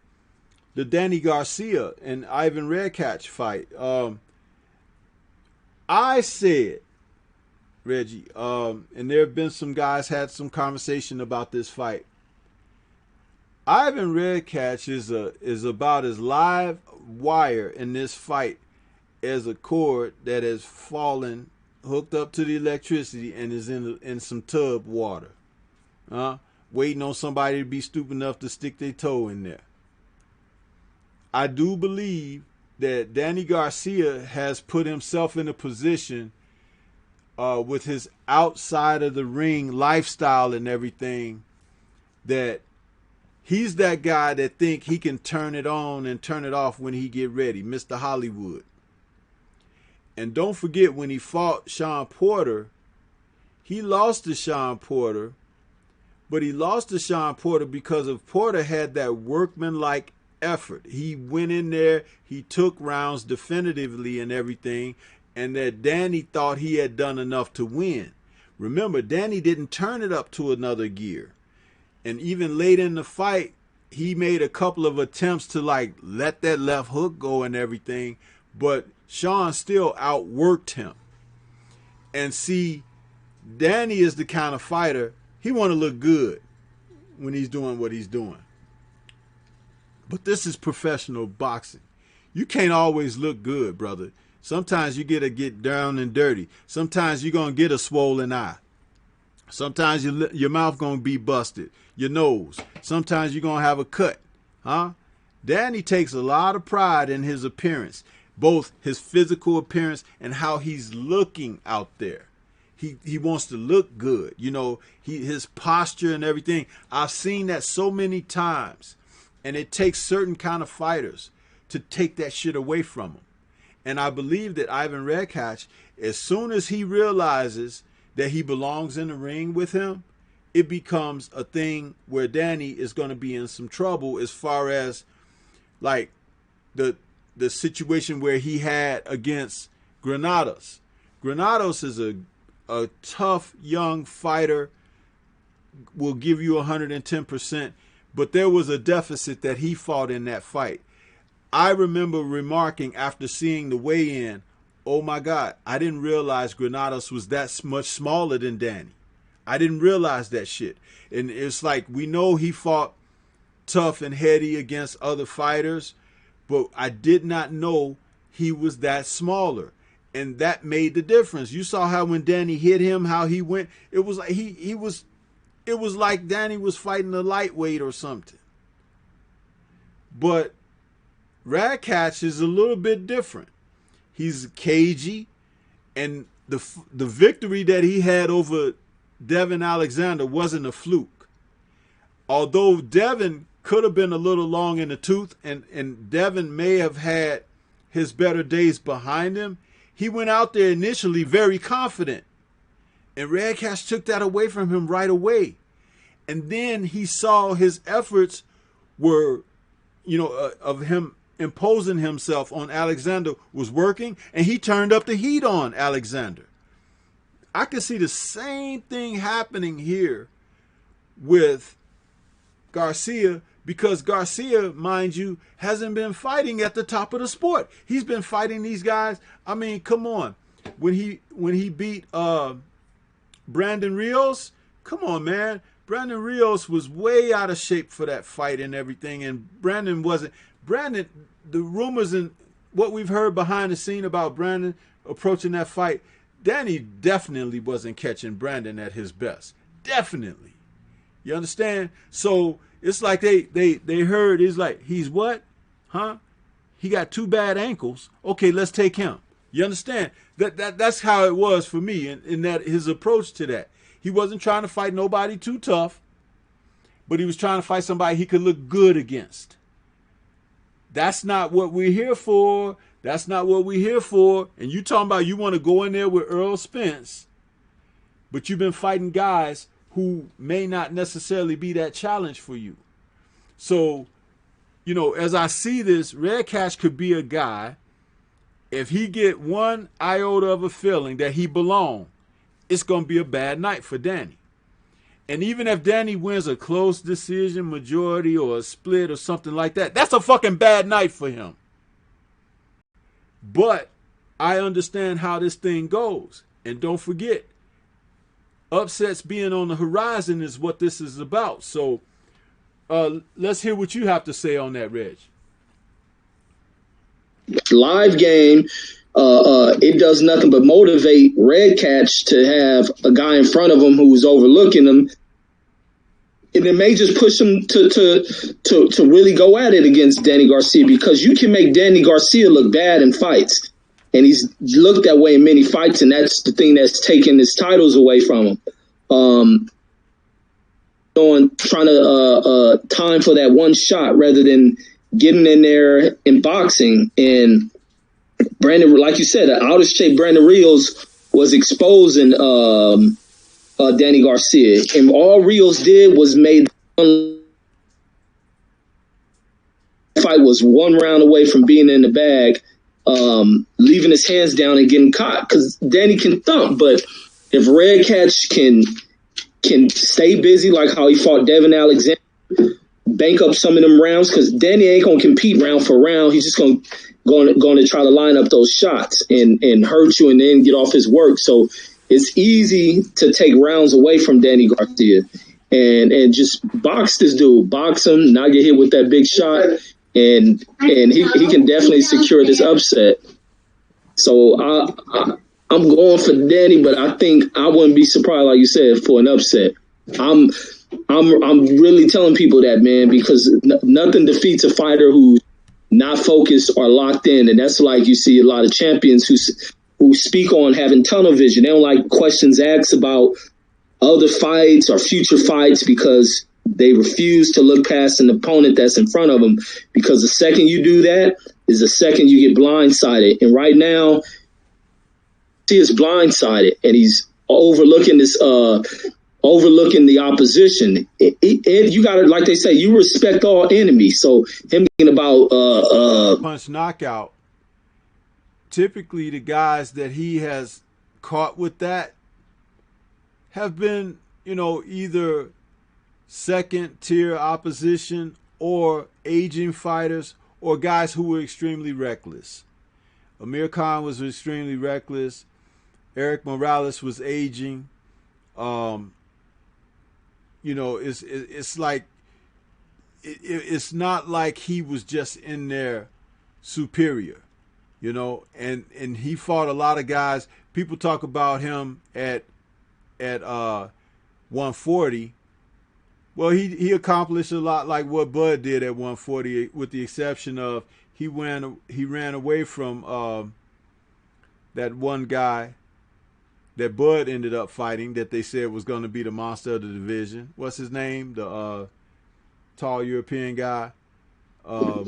Danny Garcia and Ivan Redkach fight. I said, Reggie, and there have been some guys had some conversation about this fight. Ivan Redkach is about as live wire in this fight as a cord that has fallen, hooked up to the electricity, and is in some tub water, waiting on somebody to be stupid enough to stick their toe in there. I do believe that Danny Garcia has put himself in a position with his outside of the ring lifestyle and everything, that he's that guy that think he can turn it on and turn it off when he get ready, Mr. Hollywood. And don't forget, when he fought Sean Porter, he lost to Sean Porter, but he lost to Sean Porter because of Porter had that workmanlike effort. He went in there, he took rounds definitively and everything, and that Danny thought he had done enough to win. Remember, Danny didn't turn it up to another gear. And even late in the fight, he made a couple of attempts to like let that left hook go and everything, but Sean still outworked him. And see, Danny is the kind of fighter, he want to look good when he's doing what he's doing. But this is professional boxing. You can't always look good, brother. Sometimes you get down and dirty. Sometimes you're going to get a swollen eye. Sometimes your mouth going to be busted. Your nose. Sometimes you're going to have a cut. Danny takes a lot of pride in his appearance, both his physical appearance and how he's looking out there. He wants to look good. You know, his posture and everything. I've seen that so many times. And it takes certain kind of fighters to take that shit away from him. And I believe that Ivan Redkach, as soon as he realizes that he belongs in the ring with him, it becomes a thing where Danny is going to be in some trouble, as far as like the situation where he had against Granados. Granados is a tough young fighter, will give you 110%, but there was a deficit that he fought in that fight. I remember remarking after seeing the weigh-in, oh my God, I didn't realize Granados was that much smaller than Danny. I didn't realize that shit. And it's like, we know he fought tough and heady against other fighters, but I did not know he was that smaller. And that made the difference. You saw how when Danny hit him, how he went. It was like it was like Danny was fighting a lightweight or something. But Redkach is a little bit different. He's cagey, and the victory that he had over Devin Alexander wasn't a fluke. Although Devin could have been a little long in the tooth, and Devin may have had his better days behind him, he went out there initially very confident. And Redkach took that away from him right away. And then he saw his efforts were, of him imposing himself on Alexander was working, and he turned up the heat on Alexander. I can see the same thing happening here with Garcia, because Garcia, mind you, hasn't been fighting at the top of the sport. He's been fighting these guys. I mean, come on. When he beat Brandon Rios, come on, man. Brandon Rios was way out of shape for that fight and everything, and Brandon wasn't. Brandon, the rumors and what we've heard behind the scene about Brandon approaching that fight, Danny definitely wasn't catching Brandon at his best. Definitely. You understand? So it's like they heard, it's like, he's what? Huh? He got 2 bad ankles. Okay, let's take him. You understand? That's how it was for me in that his approach to that. He wasn't trying to fight nobody too tough, but he was trying to fight somebody he could look good against. That's not what we're here for. That's not what we're here for. And you talking about you want to go in there with Earl Spence, but you've been fighting guys who may not necessarily be that challenge for you. So, as I see this, Red Cash could be a guy, if he get one iota of a feeling that he belongs, it's going to be a bad night for Danny. And even if Danny wins a close decision, majority, or a split or something like that, that's a fucking bad night for him. But I understand how this thing goes. And don't forget, upsets being on the horizon is what this is about. So let's hear what you have to say on that, Reg. Live game, it does nothing but motivate Red Catch to have a guy in front of him who's overlooking him, and it may just push him to really go at it against Danny Garcia, because you can make Danny Garcia look bad in fights, and he's looked that way in many fights, and that's the thing that's taken his titles away from him. Trying to time for that one shot rather than getting in there in boxing. And Brandon, like you said, out of shape Brandon Rios was exposing Danny Garcia, and all Rios did was made the fight was one round away from being in the bag, leaving his hands down and getting caught, because Danny can thump. But if Red Catch can stay busy like how he fought Devin Alexander, bank up some of them rounds, because Danny ain't gonna compete round for round. He's just going to try to line up those shots and hurt you and then get off his work. So it's easy to take rounds away from Danny Garcia and just box this dude, box him, not get hit with that big shot, and he can definitely secure this upset. So I'm going for Danny, but I think I wouldn't be surprised, like you said, for an upset. I'm really telling people that, man, because nothing defeats a fighter who's not focused or locked in, and that's like you see a lot of champions who speak on having tunnel vision. They don't like questions asked about other fights or future fights, because they refuse to look past an opponent that's in front of them, because the second you do that is the second you get blindsided. And right now, he is blindsided, and he's overlooking the opposition. You got to, like they say, you respect all enemies. So him thinking about punch knockout, typically the guys that he has caught with that have been, either second tier opposition or aging fighters or guys who were extremely reckless. Amir Khan was extremely reckless. Eric Morales was aging. It's like it's not like he was just in there superior, and he fought a lot of guys. People talk about him at 140. Well, he accomplished a lot like what Bud did at 140, with the exception of he ran away from that one guy that Bud ended up fighting, that they said was going to be the monster of the division. What's his name? The tall European guy. At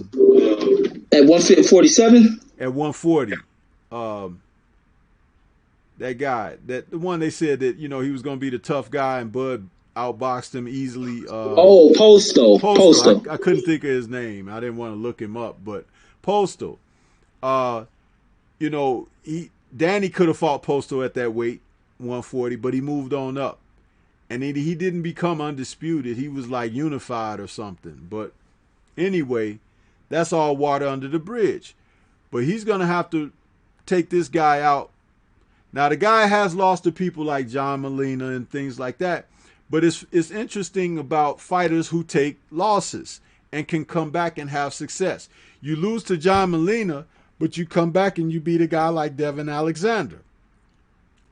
147? At 140. That guy, the one they said that, he was going to be the tough guy, and Bud outboxed him easily. Oh, Postal. Postal. I couldn't think of his name. I didn't want to look him up, but Postal. You know, Danny could have fought Postal at that weight, 140, but he moved on up. And he didn't become undisputed. He was like unified or something. But anyway, that's all water under the bridge. But he's going to have to take this guy out. Now, the guy has lost to people like John Molina and things like that. But it's interesting about fighters who take losses and can come back and have success. You lose to John Molina, but you come back and you beat a guy like Devin Alexander.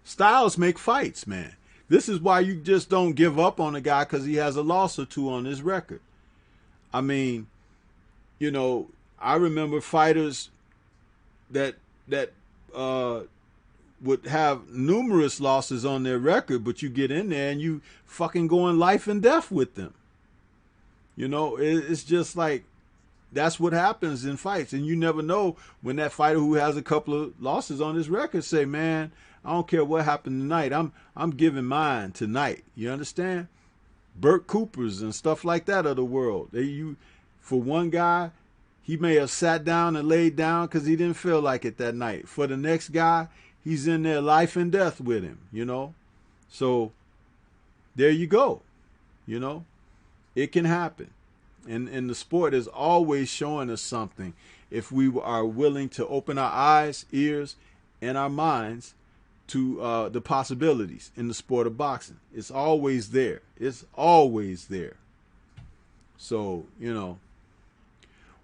Styles make fights, man. This is why you just don't give up on a guy because he has a loss or two on his record. I mean, you know, I remember fighters that would have numerous losses on their record, but you get in there and you fucking going life and death with them. You know, it's just like, that's what happens in fights. And you never know when that fighter who has a couple of losses on his record say, man, I don't care what happened tonight. I'm giving mine tonight. You understand? Burt Coopers and stuff like that of the world. For one guy, he may have sat down and laid down because he didn't feel like it that night. For the next guy, he's in there life and death with him, you know? So there you go. You know? It can happen. And the sport is always showing us something if we are willing to open our eyes, ears, and our minds to the possibilities in the sport of boxing. It's always there. It's always there. So, you know,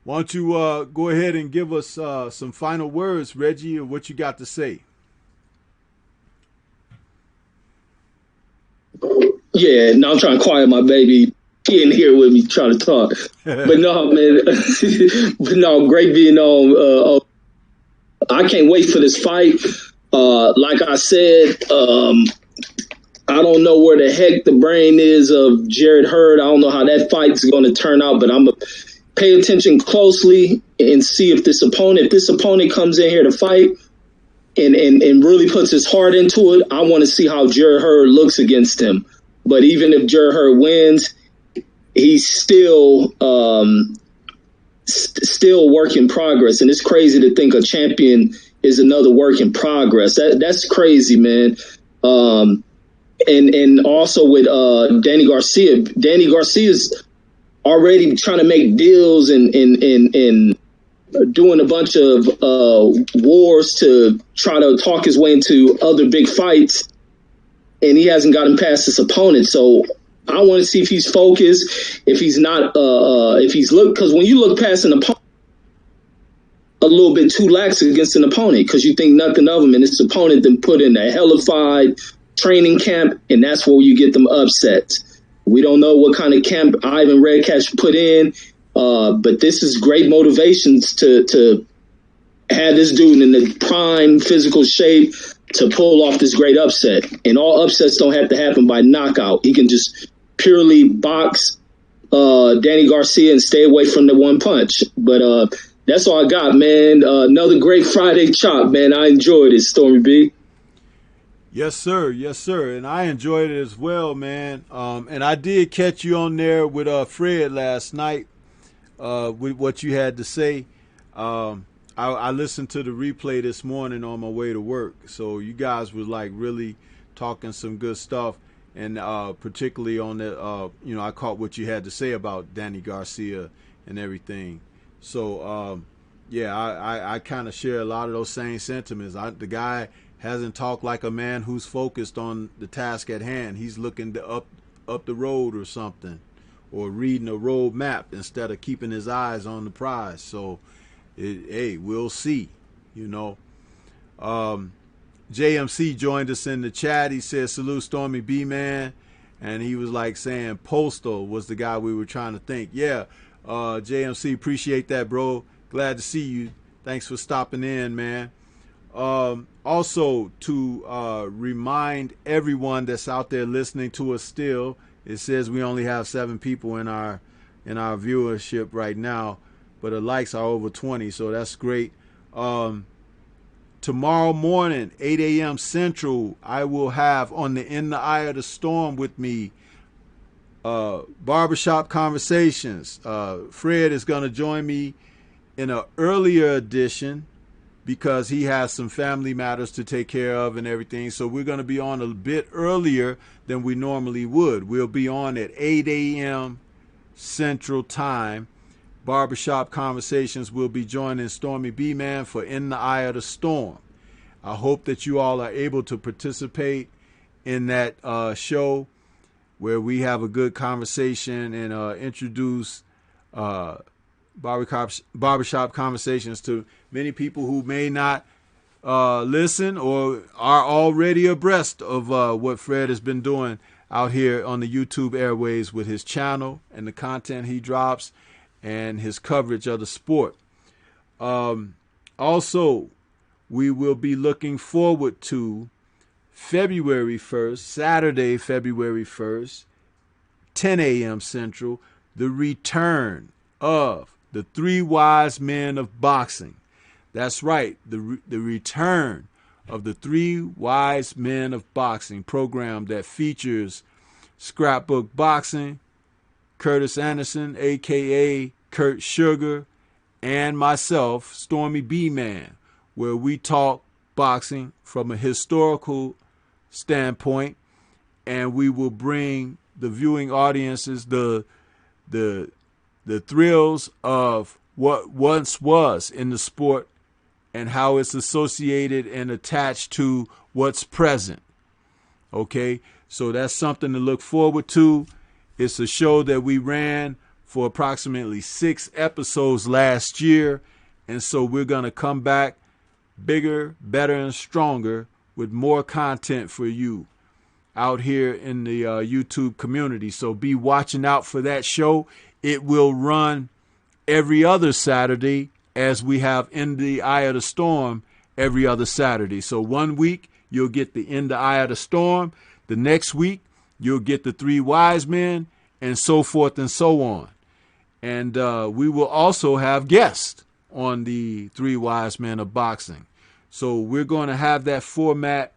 why don't you go ahead and give us some final words, Reggie, of what you got to say. Yeah, now I'm trying to quiet my baby. He in here with me trying to talk. But no, man. But no, great being on. I can't wait for this fight. Like I said, I don't know where the heck the brain is of Jarrett Hurd. I don't know how that fight's going to turn out, but I'm going to pay attention closely and see if this opponent comes in here to fight and really puts his heart into it. I want to see how Jarrett Hurd looks against him. But even if Jarrett Hurd wins, he's still work in progress. And it's crazy to think a champion is another work in progress. That's crazy, man. And also with Danny Garcia. Danny Garcia's already trying to make deals and doing a bunch of wars to try to talk his way into other big fights, and he hasn't gotten past his opponent. So I want to see if he's focused, if he's not, if he's because when you look past an opponent, a little bit too lax against an opponent because you think nothing of him, and this opponent then put in a hellified training camp, and that's where you get them upsets. We don't know what kind of camp Ivan Redcatch put in, but this is great motivations to have this dude in the prime physical shape to pull off this great upset. And all upsets don't have to happen by knockout. He can just purely box Danny Garcia and stay away from the one punch. But that's all I got, man. Another great Friday chop, man. I enjoyed it, Stormy B. Yes, sir. Yes, sir. And I enjoyed it as well, man. And I did catch you on there with Fred last night with what you had to say. I listened to the replay this morning on my way to work. So you guys were like really talking some good stuff. And particularly on the, I caught what you had to say about Danny Garcia and everything. So, I kind of share a lot of those same sentiments. The guy hasn't talked like a man who's focused on the task at hand. He's looking up the road or something, or reading a road map instead of keeping his eyes on the prize. So, hey, we'll see, JMC joined us in the chat. He said, salute Stormy B, man. And he was like saying Postal was the guy we were trying to think. Yeah, JMC, appreciate that, bro. Glad to see you. Thanks for stopping in, man. Also, to remind everyone that's out there listening to us still, it says we only have 7 people in our viewership right now, but the likes are over 20, so that's great. Tomorrow morning, 8 a.m. Central, I will have on the In the Eye of the Storm with me Barbershop Conversations. Fred is going to join me in an earlier edition because he has some family matters to take care of and everything. So we're going to be on a bit earlier than we normally would. We'll be on at 8 a.m. Central Time. Barbershop Conversations will be joining Stormybman for In the Eye of the Storm. I hope that you all are able to participate in that show where we have a good conversation and introduce barbershop conversations to many people who may not listen or are already abreast of what Fred has been doing out here on the YouTube airways with his channel and the content he drops and his coverage of the sport. Also, we will be looking forward to February 1st, Saturday, February 1st, 10 a.m. Central, the return of the Three Wise Men of Boxing. That's right, the return of the Three Wise Men of Boxing program that features Scrapbook Boxing, Curtis Anderson, a.k.a. Kurt Sugar, and myself, Stormybman, where we talk boxing from a historical standpoint, and we will bring the viewing audiences the thrills of what once was in the sport and how it's associated and attached to what's present. Okay, so that's something to look forward to. It's a show that we ran for approximately 6 episodes last year, and so we're going to come back bigger, better, and stronger with more content for you out here in the YouTube community. So be watching out for that show. It will run every other Saturday, as we have In the Eye of the Storm every other Saturday. So one week you'll get the In the Eye of the Storm. The next week you'll get the Three Wise Men, and so forth and so on. And we will also have guests on the Three Wise Men of Boxing. So we're going to have that format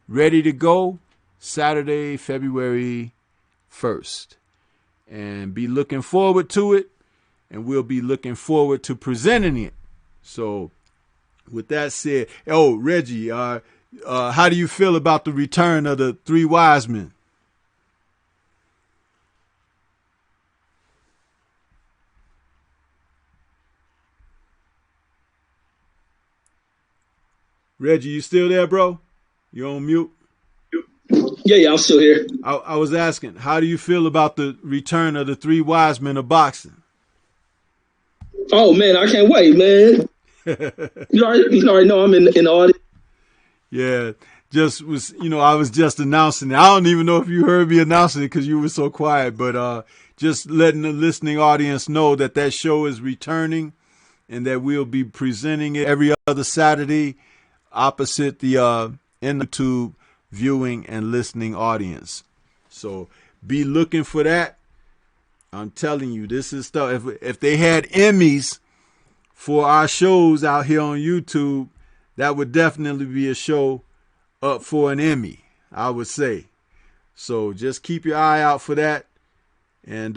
ready to go Saturday, February 1st. And be looking forward to it. And we'll be looking forward to presenting it. So with that said, Reggie, how do you feel about the return of the Three Wise Men? Reggie, you still there, bro? You on mute? Yeah, I'm still here. I was asking, how do you feel about the return of the Three Wise Men of Boxing? Oh man, I can't wait, man. you already know I'm in the audience. Yeah, I was just announcing it. I don't even know if you heard me announcing it because you were so quiet, but just letting the listening audience know that show is returning and that we'll be presenting it every other Saturday opposite the YouTube viewing and listening audience. So be looking for that. I'm telling you, this is stuff. If they had Emmys for our shows out here on YouTube, that would definitely be a show up for an Emmy, I would say. So just keep your eye out for that. And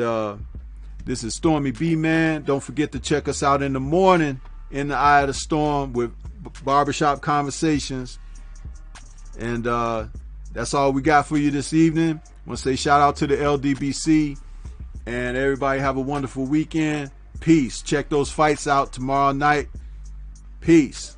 this is Stormybman. Don't forget to check us out in the morning in the Eye of the Storm with Barbershop Conversations. And that's all we got for you this evening. I want to say shout out to the LDBC. And everybody have a wonderful weekend. Peace. Check those fights out tomorrow night. Peace.